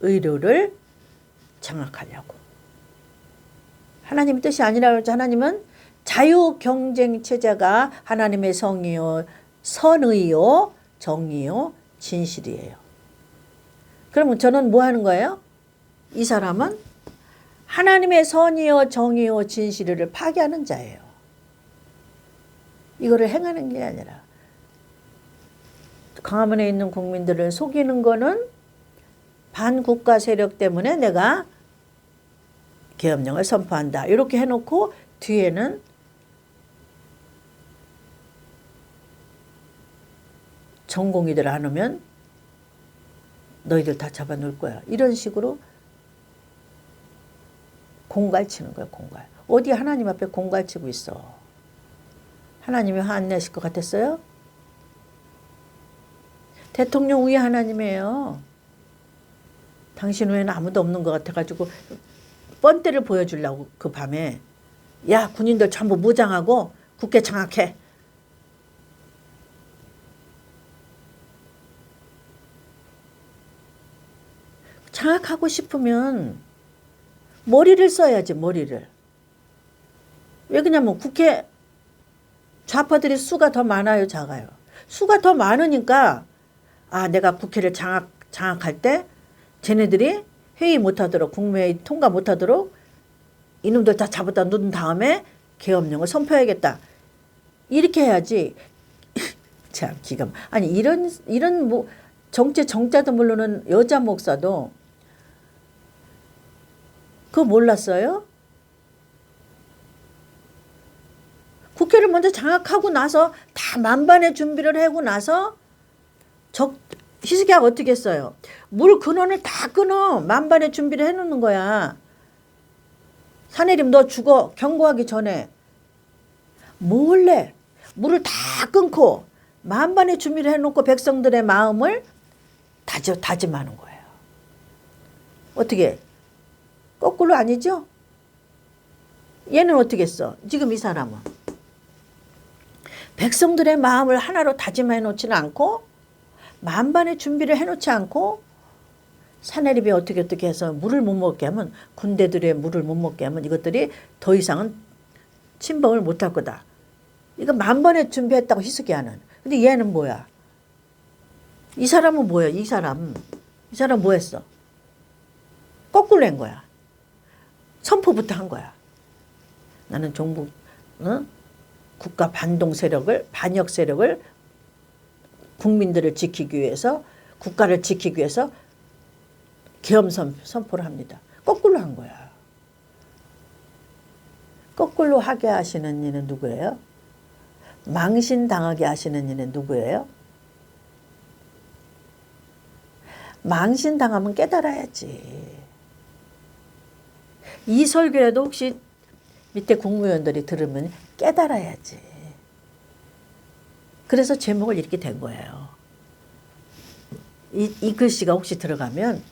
의료를 장악하려고. 하나님의 뜻이 아니라고 하죠. 하나님은 자유경쟁체제가 하나님의 성이요, 선의요, 정의요, 진실이에요. 그러면 저는 뭐 하는 거예요? 이 사람은 하나님의 선이요, 정의요, 진실을 파괴하는 자예요. 이거를 행하는 게 아니라 광화문에 있는 국민들을 속이는 거는 반국가 세력 때문에 내가 계엄령을 선포한다. 이렇게 해놓고 뒤에는 전공의들 안 오면 너희들 다 잡아놓을 거야. 이런 식으로 공갈치는 거야. 공갈. 어디 하나님 앞에 공갈치고 있어. 하나님이 화 안 내실 것 같았어요? 대통령 위에 하나님이에요. 당신 외에는 아무도 없는 것 같아가지고 뻔때를 보여주려고 그 밤에 야 군인들 전부 무장하고 국회 장악해. 장악하고 싶으면 머리를 써야지. 머리를. 왜 그러냐면 국회 좌파들이 수가 더 많아요, 작아요? 수가 더 많으니까 내가 국회를 장악할 때 쟤네들이 회의 못하도록, 국무회의 통과 못하도록 이놈들 다 잡았다 놓은 다음에 계엄령을 선포해야겠다. 이렇게 해야지. 참 기가 아니 이런 뭐 정자도 모르는 여자 목사도 그거 몰랐어요? 국회를 먼저 장악하고 나서 다 만반의 준비를 하고 나서 히스기야가 어떻게 했어요? 물 근원을 다 끊어. 만반의 준비를 해놓는 거야. 사내림 너 죽어. 경고하기 전에. 몰래 물을 다 끊고 만반의 준비를 해놓고 백성들의 마음을 다짐하는 거예요. 어떻게? 거꾸로 아니죠? 얘는 어떻게 했어? 지금 이 사람은 백성들의 마음을 하나로 다짐해 놓지는 않고 만반의 준비를 해놓지 않고 사내립이 어떻게 해서 물을 못 먹게 하면 군대들의 물을 못 먹게 하면 이것들이 더 이상은 침범을 못할 거다. 이거 만번에 준비했다고 희석이하는. 근데 얘는 뭐야? 이 사람은 뭐야? 이 사람 뭐 했어? 거꾸로 한 거야. 선포부터 한 거야. 나는 종북 국가 반동 세력을 반역 세력을 국민들을 지키기 위해서 국가를 지키기 위해서 계엄 선포를 합니다. 거꾸로 한 거야. 거꾸로 하게 하시는 이는 누구예요? 망신당하게 하시는 이는 누구예요? 망신당하면 깨달아야지. 이 설교라도 혹시 밑에 국무위원들이 들으면 깨달아야지. 그래서 제목을 이렇게 된 거예요. 이 글씨가 혹시 들어가면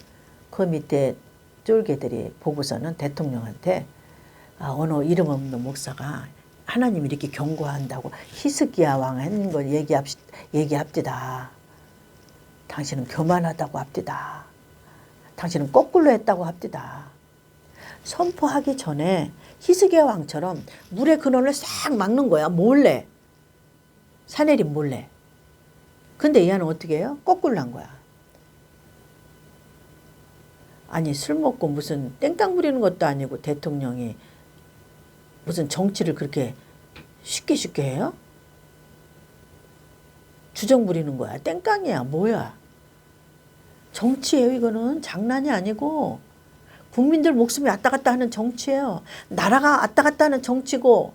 그 밑에 쫄개들이 보고서는 대통령한테 어느 이름 없는 목사가 하나님이 이렇게 경고한다고 히스기야 왕 했는 걸 얘기합디다. 당신은 교만하다고 합디다. 당신은 거꾸로 했다고 합디다. 선포하기 전에 히스기야 왕처럼 물의 근원을 싹 막는 거야. 몰래. 사내립 몰래. 근데 얘는 어떻게 해요? 거꾸로 한 거야. 아니 술 먹고 무슨 땡깡 부리는 것도 아니고 대통령이 무슨 정치를 그렇게 쉽게 해요? 주정 부리는 거야. 땡깡이야. 뭐야. 정치예요. 이거는 장난이 아니고 국민들 목숨이 왔다 갔다 하는 정치예요. 나라가 왔다 갔다 하는 정치고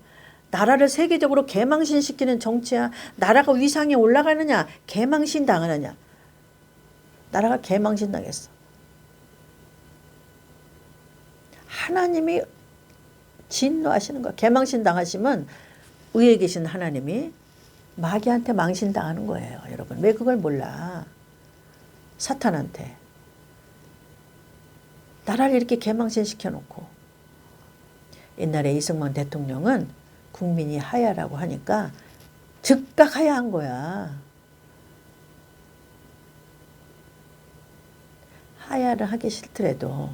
나라를 세계적으로 개망신시키는 정치야. 나라가 위상에 올라가느냐 개망신 당하느냐. 나라가 개망신 당했어. 하나님이 진노하시는 거야. 개망신 당하시면 위에 계신 하나님이 마귀한테 망신 당하는 거예요. 여러분 왜 그걸 몰라. 사탄한테. 나라를 이렇게 개망신 시켜놓고. 옛날에 이승만 대통령은 국민이 하야라고 하니까 즉각 하야한 거야. 하야를 하기 싫더라도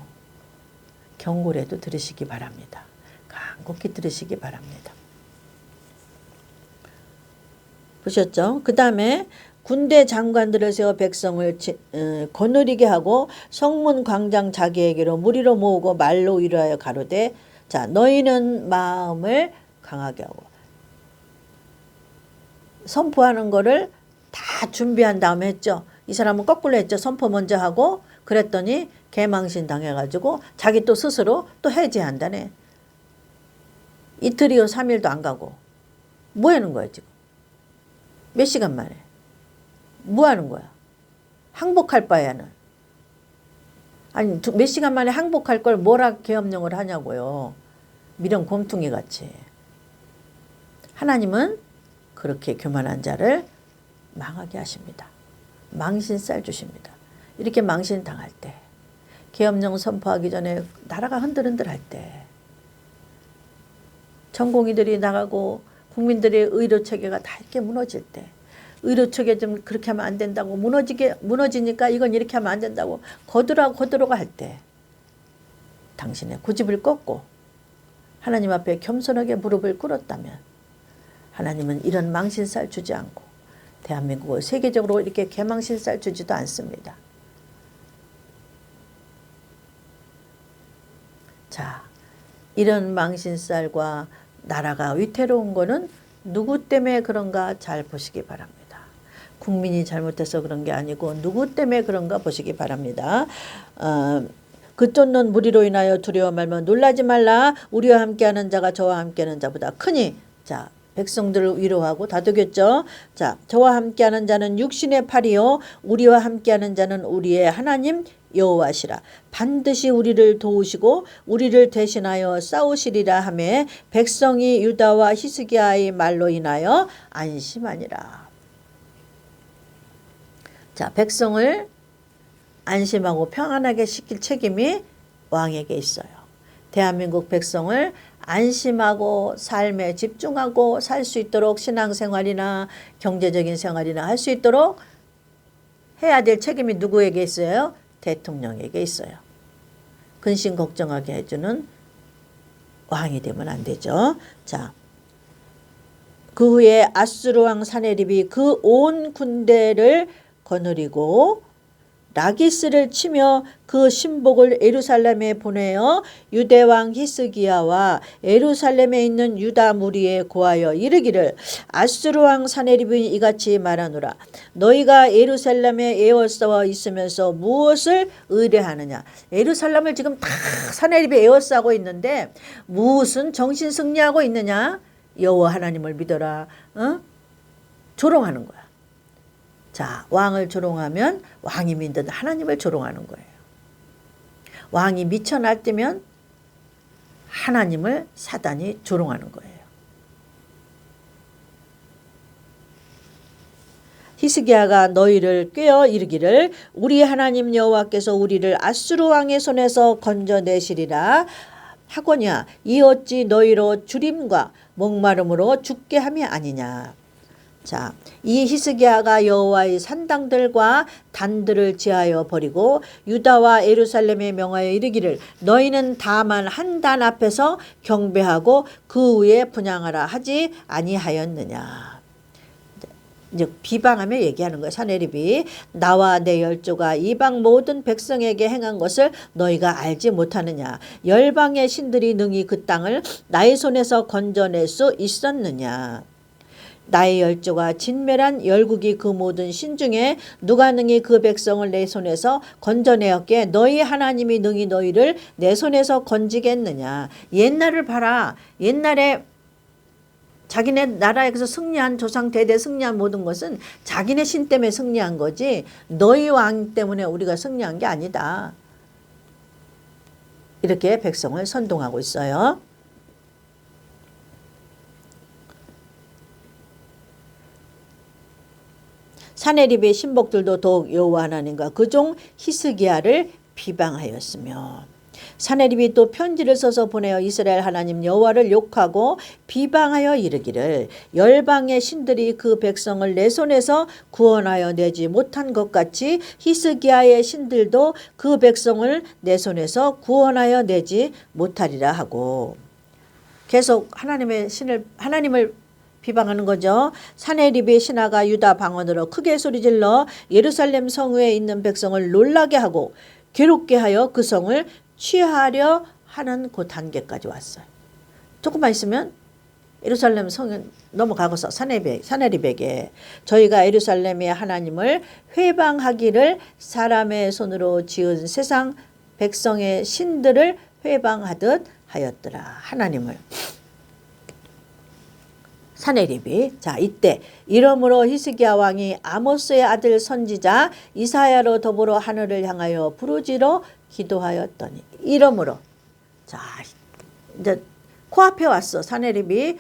경고라도 들으시기 바랍니다. 간곡히 들으시기 바랍니다. 보셨죠? 그 다음에 군대 장관들을 세워 백성을 거느리게 하고 성문 광장 자기에게로 무리로 모으고 말로 위로하여 가로되 자 너희는 마음을 강하게 하고 선포하는 거를 다 준비한 다음에 했죠. 이 사람은 거꾸로 했죠. 선포 먼저 하고 그랬더니 개망신 당해가지고 자기 또 스스로 또 해제한다네. 이틀이요 3일도 안 가고 뭐 하는 거야 지금. 몇 시간 만에. 뭐 하는 거야? 항복할 바에는. 아니 몇 시간 만에 항복할 걸 뭐라 계엄령을 하냐고요. 미련 곰퉁이 같이. 하나님은 그렇게 교만한 자를 망하게 하십니다. 망신살 주십니다. 이렇게 망신 당할 때 계엄령 선포하기 전에 나라가 흔들흔들할 때 전공의들이 나가고 국민들의 의료체계가 다 이렇게 무너질 때 의료체계 좀 그렇게 하면 안 된다고 무너지니까 이건 이렇게 하면 안 된다고 거들어가 할 때 당신의 고집을 꺾고 하나님 앞에 겸손하게 무릎을 꿇었다면 하나님은 이런 망신살 주지 않고 대한민국을 세계적으로 이렇게 개망신살 주지도 않습니다. 자, 이런 망신살과 나라가 위태로운 거는 누구 때문에 그런가 잘 보시기 바랍니다. 국민이 잘못해서 그런 게 아니고 누구 때문에 그런가 보시기 바랍니다. 그 쫓는 무리로 인하여 두려워 말며 놀라지 말라. 우리와 함께하는 자가 저와 함께하는 자보다 크니. 자, 백성들을 위로하고 다독였죠. 자, 저와 함께하는 자는 육신의 팔이요 우리와 함께하는 자는 우리의 하나님 여호와시라. 반드시 우리를 도우시고 우리를 대신하여 싸우시리라 하매 백성이 유다와 히스기야의 말로 인하여 안심하니라. 자, 백성을 안심하고 평안하게 시킬 책임이 왕에게 있어요. 대한민국 백성을 안심하고 삶에 집중하고 살 수 있도록 신앙생활이나 경제적인 생활이나 할 수 있도록 해야 될 책임이 누구에게 있어요? 대통령에게 있어요. 근심 걱정하게 해주는 왕이 되면 안 되죠. 자, 그 후에 아수르 왕 사네립이 그 온 군대를 거느리고 라기스를 치며 그 신복을 예루살렘에 보내어 유대 왕 히스기야와 예루살렘에 있는 유다 무리에 고하여 이르기를 아수르 왕 사네립이 이같이 말하노라. 너희가 예루살렘에 에워싸워 있으면서 무엇을 의뢰하느냐. 예루살렘을 지금 다 사네립이 에워싸고 있는데 무슨 정신 승리하고 있느냐. 여호와 하나님을 믿어라. 조롱하는 거야. 자, 왕을 조롱하면 왕이 믿는 하나님을 조롱하는 거예요. 왕이 미쳐 날뛰면 하나님을 사단이 조롱하는 거예요. 히스기야가 너희를 꾀어 이르기를 우리 하나님 여호와께서 우리를 아수르 왕의 손에서 건져내시리라 하거냐. 이 어찌 너희로 주림과 목마름으로 죽게 함이 아니냐. 자, 이 히스기야가 여호와의 산당들과 단들을 제하여 버리고 유다와 예루살렘에 명하여 이르기를 너희는 다만 한 단 앞에서 경배하고 그 위에 분향하라 하지 아니하였느냐. 이제 비방하며 얘기하는 거예요. 사네립이 나와 내 열조가 이방 모든 백성에게 행한 것을 너희가 알지 못하느냐. 열방의 신들이 능히 그 땅을 나의 손에서 건져낼 수 있었느냐. 나의 열조가 진멸한 열국이 그 모든 신 중에 누가 능히 그 백성을 내 손에서 건져내었기에 너희 하나님이 능히 너희를 내 손에서 건지겠느냐. 옛날을 봐라. 옛날에 자기네 나라에서 승리한 조상 대대 승리한 모든 것은 자기네 신 때문에 승리한 거지 너희 왕 때문에 우리가 승리한 게 아니다. 이렇게 백성을 선동하고 있어요. 사네립의 신복들도 더욱 여호와 하나님과 그 종 히스기야를 비방하였으며 사네립이 또 편지를 써서 보내어 이스라엘 하나님 여호와를 욕하고 비방하여 이르기를 열방의 신들이 그 백성을 내 손에서 구원하여 내지 못한 것 같이 히스기야의 신들도 그 백성을 내 손에서 구원하여 내지 못하리라 하고 계속 하나님을 비방하는 거죠. 사네립의 신하가 유다 방언으로 크게 소리질러 예루살렘 성읍에 있는 백성을 놀라게 하고 괴롭게 하여 그 성을 취하려 하는 그 단계까지 왔어요. 조금만 있으면 예루살렘 성에 넘어가고서 사네립에게 저희가 예루살렘의 하나님을 회방하기를 사람의 손으로 지은 세상 백성의 신들을 회방하듯 하였더라. 하나님을. 사네립이 자 이때 이러므로 히스기야 왕이 아모스의 아들 선지자 이사야로 더불어 하늘을 향하여 부르짖어 기도하였더니 이러므로 자 이제 코앞에 왔어. 사네립이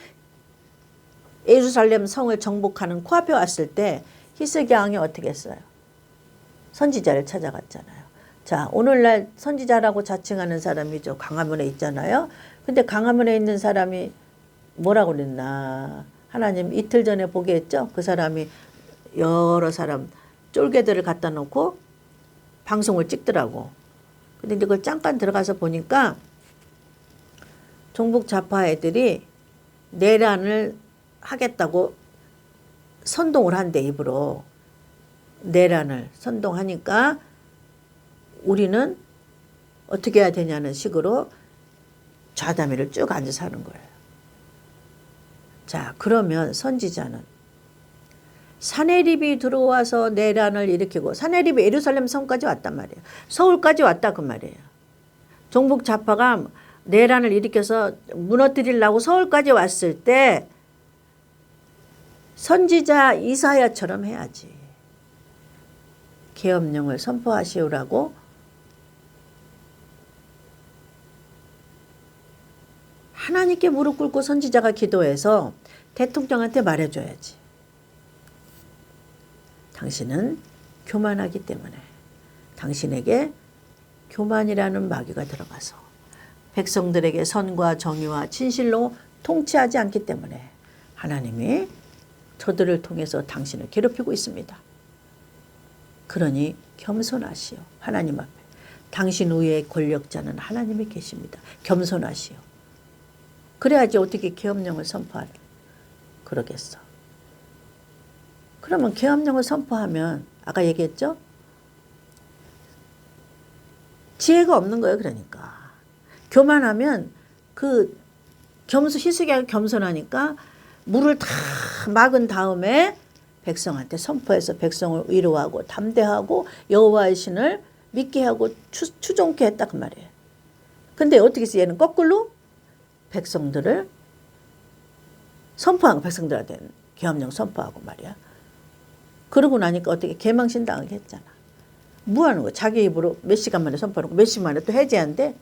예루살렘 성을 정복하는 코앞에 왔을 때 히스기야 왕이 어떻게 했어요? 선지자를 찾아갔잖아요. 자 오늘날 선지자라고 자칭하는 사람이죠. 광화문에 있잖아요. 근데 광화문에 있는 사람이 뭐라고 그랬나. 하나님 이틀 전에 보게 했죠. 그 사람이 여러 사람 쫄개들을 갖다 놓고 방송을 찍더라고. 근데 그걸 잠깐 들어가서 보니까 종북 좌파 애들이 내란을 하겠다고 선동을 한대. 입으로 내란을 선동하니까 우리는 어떻게 해야 되냐는 식으로 좌담회를 쭉 앉아서 하는 거예요. 자, 그러면 선지자는 사네립이 들어와서 내란을 일으키고 사네립이 예루살렘 성까지 왔단 말이에요. 서울까지 왔다 그 말이에요. 종북 좌파가 내란을 일으켜서 무너뜨리려고 서울까지 왔을 때 선지자 이사야처럼 해야지. 계엄령을 선포하시오라고 하나님께 무릎 꿇고 선지자가 기도해서 대통령한테 말해줘야지. 당신은 교만하기 때문에 당신에게 교만이라는 마귀가 들어가서 백성들에게 선과 정의와 진실로 통치하지 않기 때문에 하나님이 저들을 통해서 당신을 괴롭히고 있습니다. 그러니 겸손하시오. 하나님 앞에. 당신 위에 권력자는 하나님이 계십니다. 겸손하시오. 그래야지 어떻게 계엄령을 선포하래. 그러겠어. 그러면 계엄령을 선포하면 아까 얘기했죠? 지혜가 없는 거예요. 그러니까. 교만하면 그 희숙이가 겸손하니까 물을 다 막은 다음에 백성한테 선포해서 백성을 위로하고 담대하고 여호와의 신을 믿게 하고 추종케 했다 그 말이에요. 근데 어떻게 해서 얘는 거꾸로 백성들을 선포하고 백성들한테 계엄령 선포하고 말이야. 그러고 나니까 어떻게 개망신 당하게 했잖아. 뭐 하는 거야? 자기 입으로 몇 시간 만에 선포하고 몇 시간 만에 또 해제한대?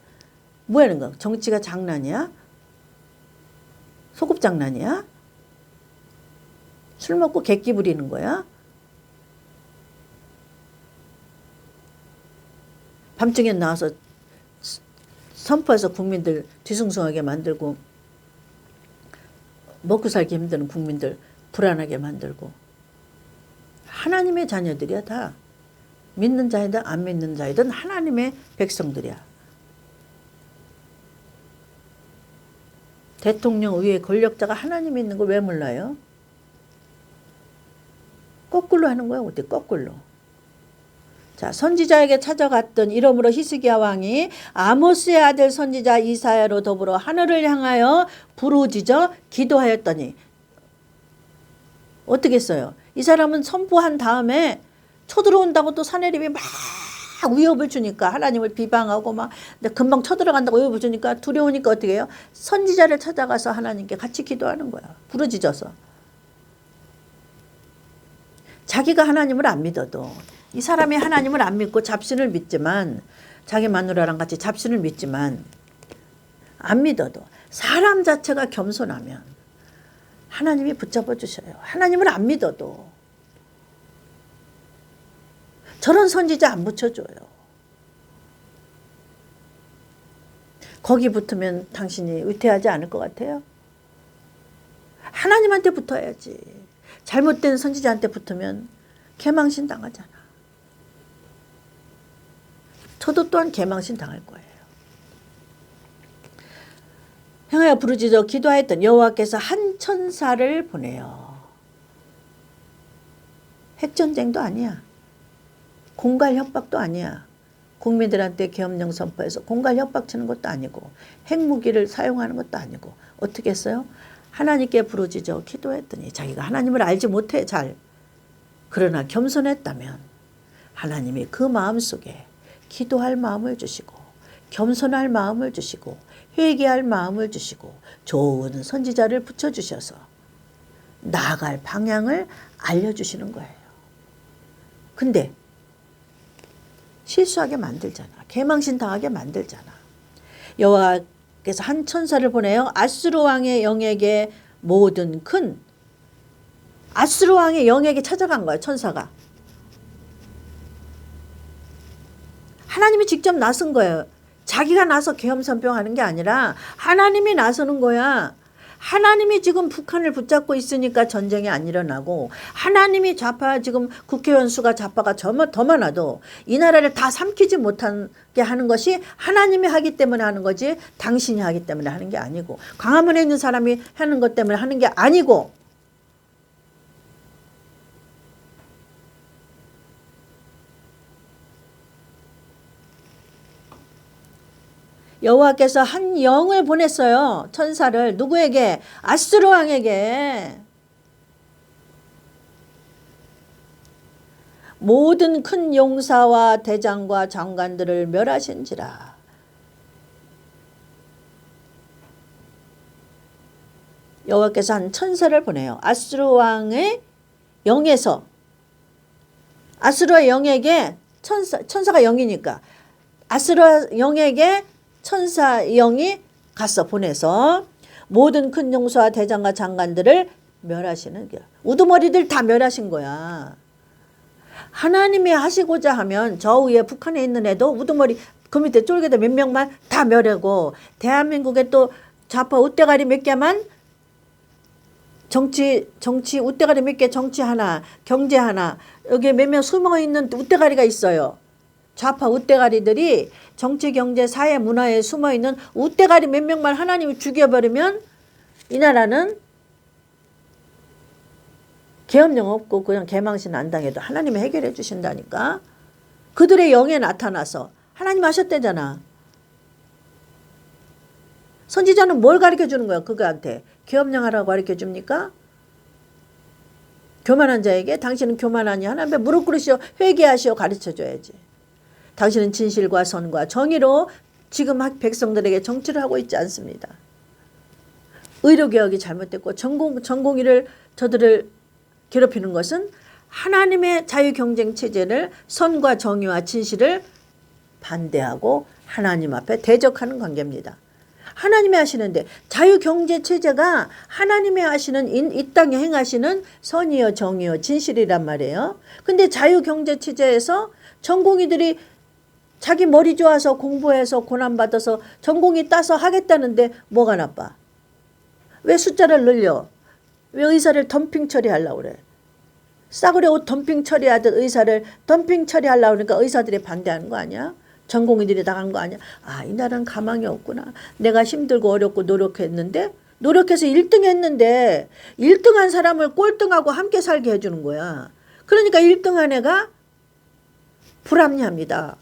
뭐 하는 거야? 정치가 장난이야? 소급 장난이야? 술 먹고 객기 부리는 거야? 밤중에 나와서 선포해서 국민들 뒤숭숭하게 만들고 먹고 살기 힘든 국민들 불안하게 만들고 하나님의 자녀들이야 다. 믿는 자이든 안 믿는 자이든 하나님의 백성들이야. 대통령 위에 권력자가 하나님이 있는 걸 왜 몰라요? 거꾸로 하는 거야. 어때? 거꾸로. 자, 선지자에게 찾아갔던 이러므로 히스기야 왕이 아모스의 아들 선지자 이사야로 더불어 하늘을 향하여 부르짖어 기도하였더니 어떻게 했어요? 이 사람은 선포한 다음에 쳐들어온다고 또 사내립이 막 위협을 주니까 하나님을 비방하고 막 금방 쳐들어간다고 위협을 주니까 두려우니까 어떻게 해요? 선지자를 찾아가서 하나님께 같이 기도하는 거야. 부르짖어서. 자기가 하나님을 안 믿어도 이 사람이 하나님을 안 믿고 잡신을 믿지만 자기 마누라랑 같이 잡신을 믿지만 안 믿어도 사람 자체가 겸손하면 하나님이 붙잡아 주셔요. 하나님을 안 믿어도 저런 선지자 안 붙여줘요. 거기 붙으면 당신이 위태하지 않을 것 같아요? 하나님한테 붙어야지. 잘못된 선지자한테 붙으면 개망신 당하잖아. 저도 또한 개망신 당할 거예요. 행하여 부르짖어 기도하였던 여호와께서 한 천사를 보내요. 핵전쟁도 아니야. 공갈 협박도 아니야. 국민들한테 계엄령 선포해서 공갈 협박 치는 것도 아니고 핵무기를 사용하는 것도 아니고 어떻게 했어요? 하나님께 부르짖어 기도했더니 자기가 하나님을 알지 못해 잘. 그러나 겸손했다면 하나님이 그 마음속에 기도할 마음을 주시고 겸손할 마음을 주시고 회개할 마음을 주시고 좋은 선지자를 붙여주셔서 나아갈 방향을 알려주시는 거예요. 근데 실수하게 만들잖아. 개망신 당하게 만들잖아. 여호와께서 한 천사를 보내어 아수르 왕의 영에게 모든 큰 아수르 왕의 영에게 찾아간 거야. 천사가. 하나님이 직접 나선 거예요. 자기가 나서 계엄 선포하는 게 아니라 하나님이 나서는 거야. 하나님이 지금 북한을 붙잡고 있으니까 전쟁이 안 일어나고 하나님이 좌파 지금 국회의원 수가 좌파가 더 많아도 이 나라를 다 삼키지 못하게 하는 것이 하나님이 하기 때문에 하는 거지 당신이 하기 때문에 하는 게 아니고 광화문에 있는 사람이 하는 것 때문에 하는 게 아니고 여호와께서 한 영을 보냈어요. 천사를 누구에게? 아수르 왕에게. 모든 큰 용사와 대장과 장관들을 멸하신지라. 여호와께서 한 천사를 보내요. 아수르 왕의 영에서 아수르 영에게 천사가 영이니까 아수르 영에게 천사 영이 가서 보내서 모든 큰 용사와 대장과 장관들을 멸하시는 거야. 우두머리들 다 멸하신 거야. 하나님이 하시고자 하면 저 위에 북한에 있는 애도 우두머리 그 밑에 쫄개도 몇 명만 다 멸하고 대한민국에 또 좌파 웃대가리 몇 개만 정치 웃대가리 몇 개 정치 하나 경제 하나 여기에 몇 명 숨어있는 웃대가리가 있어요. 좌파 웃대가리들이 정치 경제 사회 문화에 숨어있는 웃대가리 몇 명만 하나님이 죽여버리면 이 나라는 계엄령 없고 그냥 개망신 안 당해도 하나님이 해결해 주신다니까. 그들의 영에 나타나서 하나님 하셨대잖아. 선지자는 뭘 가르쳐 주는 거야 그거한테. 계엄령 하라고 가르쳐 줍니까? 교만한 자에게 당신은 교만하니 하나님께 무릎 꿇으시오 회개하시오 가르쳐 줘야지. 당신은 진실과 선과 정의로 지금 백성들에게 정치를 하고 있지 않습니다. 의료개혁이 잘못됐고 전공의를 저들을 괴롭히는 것은 하나님의 자유경쟁체제를 선과 정의와 진실을 반대하고 하나님 앞에 대적하는 관계입니다. 하나님이 하시는데 자유경제체제가 하나님이 하시는 이 땅에 행하시는 선이요 정의요 진실이란 말이에요. 근데 자유경제체제에서 전공의들이 자기 머리 좋아서 공부해서 고난받아서 전공의 따서 하겠다는데 뭐가 나빠? 왜 숫자를 늘려? 왜 의사를 덤핑 처리하려고 그래? 싸구려 옷 덤핑 처리하듯 의사를 덤핑 처리하려고 그러니까 의사들이 반대하는 거 아니야? 전공의들이 나간 거 아니야? 아, 이 나라는 가망이 없구나. 내가 힘들고 어렵고 노력했는데 노력해서 1등 했는데 1등한 사람을 꼴등하고 함께 살게 해주는 거야. 그러니까 1등한 애가 불합리합니다.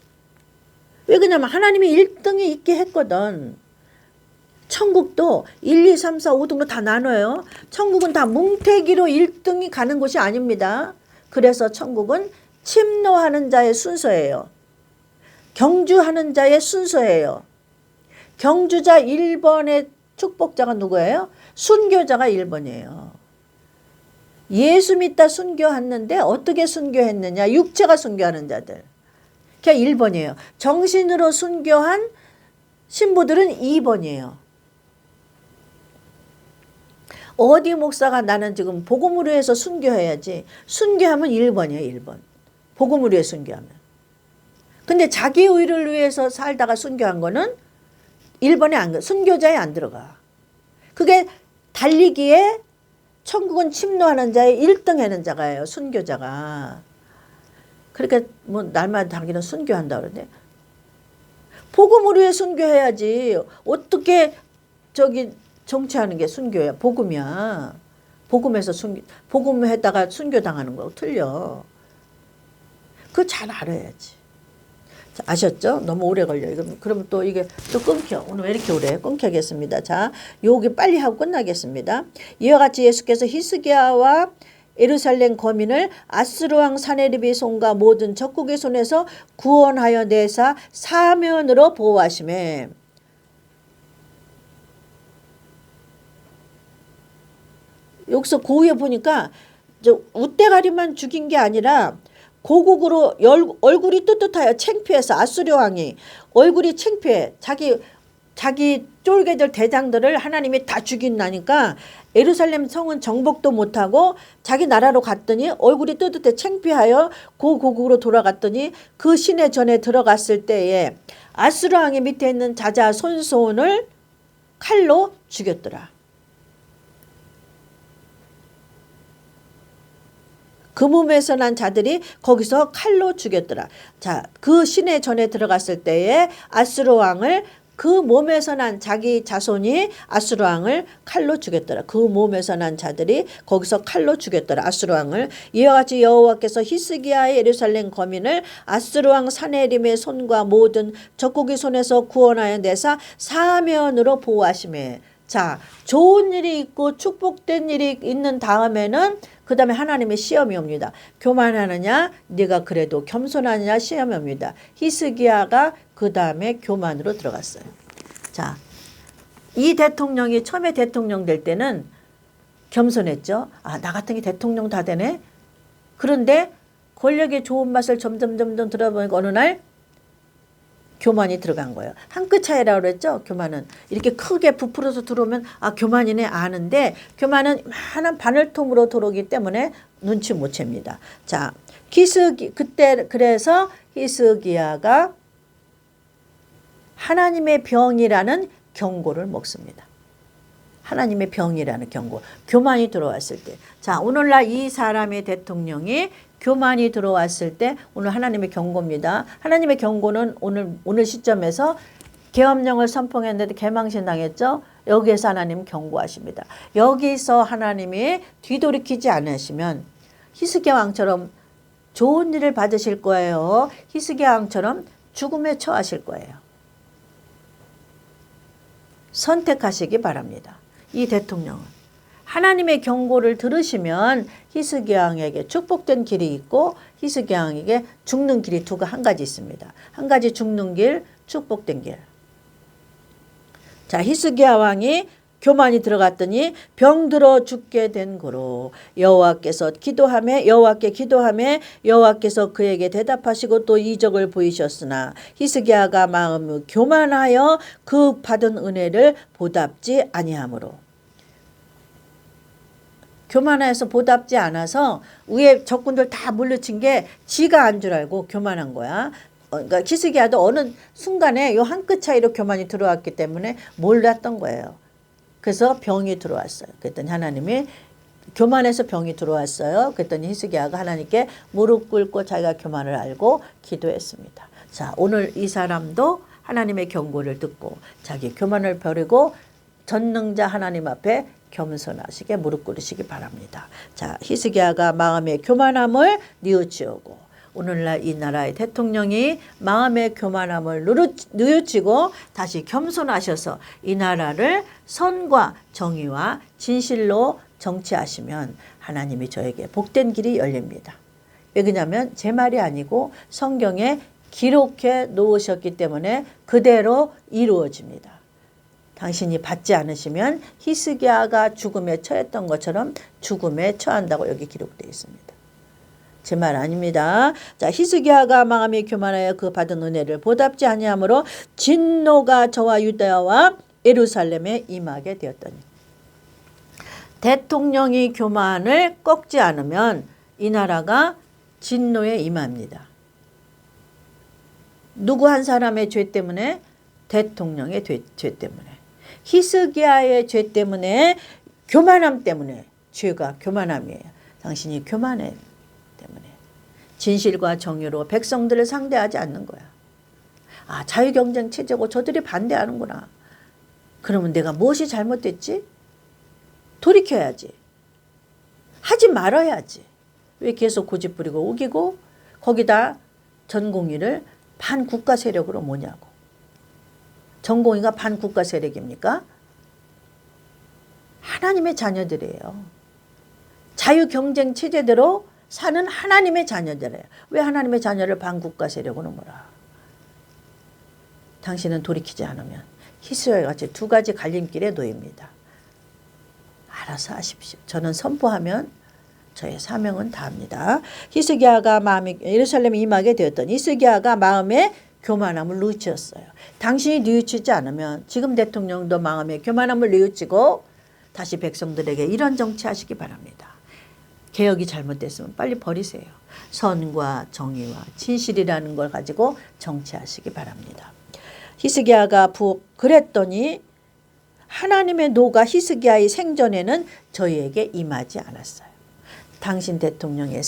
왜 그러냐면 하나님이 1등이 있게 했거든. 천국도 1, 2, 3, 4, 5등으로 다 나눠요. 천국은 다 뭉태기로 1등이 가는 곳이 아닙니다. 그래서 천국은 침노하는 자의 순서예요. 경주하는 자의 순서예요. 경주자 1번의 축복자가 누구예요? 순교자가 1번이에요. 예수 믿다 순교했는데 어떻게 순교했느냐? 육체가 순교하는 자들. 그게 1번이에요. 정신으로 순교한 신부들은 2번이에요. 어디 목사가 나는 지금 복음으로 해서 순교해야지. 순교하면 1번이에요. 1번. 복음으로 해서 순교하면. 근데 자기 의를 위해서 살다가 순교한 거는 1번에 안, 순교자에 안 들어가. 그게 달리기에 천국은 침노하는 자의 1등 하는 자가예요. 순교자가. 그러니까 뭐 날마다 자기는 순교한다 그러는데 복음으로 해 순교해야지. 어떻게 저기 정치하는 게 순교야. 복음이야. 복음에서 복음에다가 순교당하는 거 틀려. 그거 잘 알아야지. 자, 아셨죠? 너무 오래 걸려. 그러면 또 이게 또 끊겨. 오늘 왜 이렇게 오래 끊겨겠습니다. 자, 요게 빨리 하고 끝나겠습니다. 이와 같이 예수께서 히스기야와 예루살렘 거민을 아스루왕 사네립의 손과 모든 적국의 손에서 구원하여 내사 사면으로 보호하시매. 여기서 고우에 보니까 저 웃대가리만 죽인 게 아니라 고국으로 얼굴이 떳떳하여 창피해서 아수르 왕이 얼굴이 창피해. 자기 쫄개들 대장들을 하나님이 다 죽인다니까 예루살렘 성은 정복도 못하고 자기 나라로 갔더니 얼굴이 떳떳해 창피하여 고국으로 돌아갔더니 그 시내 전에 들어갔을 때에 아수르 왕의 밑에 있는 자자 손소온을 칼로 죽였더라. 그 몸에서 난 자들이 거기서 칼로 죽였더라. 자, 그 시내 전에 들어갔을 때에 아수르 왕을 그 몸에서 난 자기 자손이 아수르 왕을 칼로 죽였더라. 그 몸에서 난 자들이 거기서 칼로 죽였더라. 아수르 왕을. 이와 같이 여호와께서 히스기야의 예루살렘 거민을 아수르 왕 사네림의 손과 모든 적국의 손에서 구원하여 내사 사면으로 보호하시매. 자, 좋은 일이 있고 축복된 일이 있는 다음에는 그 다음에 하나님의 시험이 옵니다. 교만하느냐 네가 그래도 겸손하느냐 시험이 옵니다. 히스기야가 그 다음에 교만으로 들어갔어요. 자, 이 대통령이 처음에 대통령 될 때는 겸손했죠. 아, 나 같은 게 대통령 다 되네. 그런데 권력의 좋은 맛을 점점 들어보니까 어느 날 교만이 들어간 거예요. 한 끗 차이라고 그랬죠. 교만은 이렇게 크게 부풀어서 들어오면 아 교만이네 아는데 교만은 많은 바늘통으로 들어오기 때문에 눈치 못 챕니다. 자, 그때 그래서 히스기야가 하나님의 병이라는 경고를 먹습니다. 하나님의 병이라는 경고. 교만이 들어왔을 때. 자, 오늘날 이 사람의 대통령이 교만이 들어왔을 때 오늘 하나님의 경고입니다. 하나님의 경고는 오늘 시점에서 계엄령을 선포했는데 개망신 당했죠. 여기에서 하나님 경고하십니다. 여기서 하나님이 뒤돌이키지 않으시면 히스기야 왕처럼 좋은 일을 받으실 거예요. 히스기야 왕처럼 죽음에 처하실 거예요. 선택하시기 바랍니다. 이 대통령은 하나님의 경고를 들으시면 히스기야 왕에게 축복된 길이 있고 히스기야 왕에게 죽는 길이 한 가지 있습니다. 한 가지 죽는 길, 축복된 길. 자, 히스기야 왕이 교만이 들어갔더니 병들어 죽게 된 고로 여호와께 기도하매 여호와께서 그에게 대답하시고 또 이적을 보이셨으나 히스기야가 마음이 교만하여 그 받은 은혜를 보답지 아니하므로. 교만해서 보답지 않아서 위에 적군들 다 물리친 게 지가 안 줄 알고 교만한 거야. 그러니까 히스기야도 어느 순간에 요 한 끗 차이로 교만이 들어왔기 때문에 몰랐던 거예요. 그래서 병이 들어왔어요. 그랬더니 하나님이 교만해서 병이 들어왔어요. 그랬더니 히스기야가 하나님께 무릎 꿇고 자기가 교만을 알고 기도했습니다. 자, 오늘 이 사람도 하나님의 경고를 듣고 자기 교만을 버리고 전능자 하나님 앞에 겸손하시게 무릎 꿇으시기 바랍니다. 자, 히스기야가 마음의 교만함을 뉘우치우고 오늘날 이 나라의 대통령이 마음의 교만함을 뉘우치고 다시 겸손하셔서 이 나라를 선과 정의와 진실로 정치하시면 하나님이 저에게 복된 길이 열립니다. 왜 그러냐면 제 말이 아니고 성경에 기록해 놓으셨기 때문에 그대로 이루어집니다. 당신이 받지 않으시면 히스기야가 죽음에 처했던 것처럼 죽음에 처한다고 여기 기록되어 있습니다. 제 말 아닙니다. 자, 히스기야가 마음이 교만하여 그 받은 은혜를 보답지 아니하므로 진노가 저와 유다와 예루살렘에 임하게 되었더니. 대통령이 교만을 꺾지 않으면 이 나라가 진노에 임합니다. 누구 한 사람의 죄 때문에? 대통령의 죄 때문에. 히스기야의 죄 때문에, 교만함 때문에. 죄가 교만함이에요. 당신이 교만해 때문에. 진실과 정의로 백성들을 상대하지 않는 거야. 아, 자유경쟁 체제고 저들이 반대하는구나. 그러면 내가 무엇이 잘못됐지? 돌이켜야지. 하지 말아야지. 왜 계속 고집부리고 우기고 거기다 전공의를 반국가 세력으로 뭐냐고. 전공의가 반국가 세력입니까? 하나님의 자녀들이에요. 자유경쟁 체제대로 사는 하나님의 자녀들이에요. 왜 하나님의 자녀를 반국가 세력으로 몰아? 당신은 돌이키지 않으면 히스기야와 같이 두 가지 갈림길에 놓입니다. 알아서 하십시오. 저는 선포하면 저의 사명은 다합니다. 히스기야가 마음이 예루살렘에 임하게 되었더니 히스기야가 마음에 교만함을 뉘우쳤어요. 당신이 뉘우치지 않으면 지금 대통령도 마음에 교만함을 뉘우치고 다시 백성들에게 이런 정치하시기 바랍니다. 개혁이 잘못됐으면 빨리 버리세요. 선과 정의와 진실이라는 걸 가지고 정치하시기 바랍니다. 히스기야가 그랬더니 하나님의 노가 히스기야의 생전에는 저희에게 임하지 않았어요. 당신 대통령의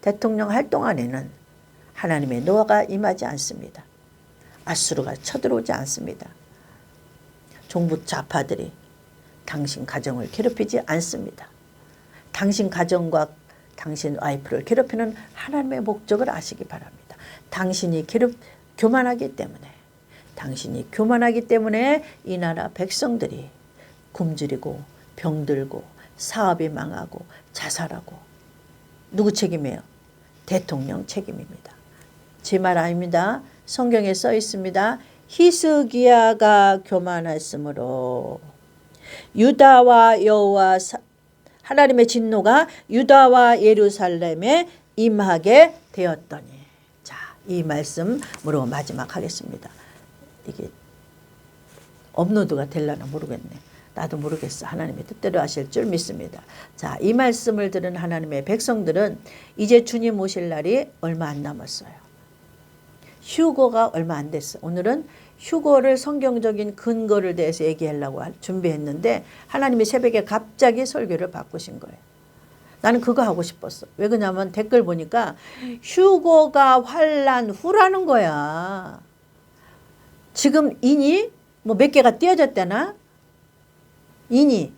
대통령 할 동안에는 하나님의 노가 임하지 않습니다. 아수르가 쳐들어오지 않습니다. 종북 좌파들이 당신 가정을 괴롭히지 않습니다. 당신 가정과 당신 와이프를 괴롭히는 하나님의 목적을 아시기 바랍니다. 당신이 교만하기 때문에 이 나라 백성들이 굶주리고 병들고 사업이 망하고 자살하고. 누구 책임이에요? 대통령 책임입니다. 제 말 아닙니다. 성경에 써 있습니다. 히스기야가 교만했으므로 유다와 여호와 하나님의 진노가 유다와 예루살렘에 임하게 되었더니. 자, 이 말씀으로 마지막 하겠습니다. 이게 업로드가 될려나 모르겠네. 나도 모르겠어. 하나님의 뜻대로 하실 줄 믿습니다. 자, 이 말씀을 들은 하나님의 백성들은 이제 주님 오실 날이 얼마 안 남았어요. 휴거가 얼마 안 됐어. 오늘은 휴거를 성경적인 근거를 대해서 얘기하려고 준비했는데 하나님이 새벽에 갑자기 설교를 바꾸신 거예요. 나는 그거 하고 싶었어. 왜 그러냐면 댓글 보니까 휴거가 환난 후라는 거야. 지금 인이 뭐 몇 개가 띄어졌대나? 인이.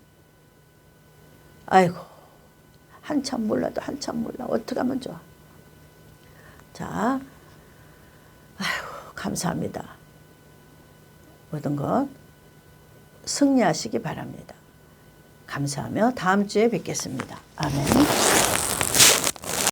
아이고, 한참 몰라도 한참 몰라. 어떻게 하면 좋아. 자, 아이고, 감사합니다. 모든 것 승리하시기 바랍니다. 감사하며 다음 주에 뵙겠습니다. 아멘.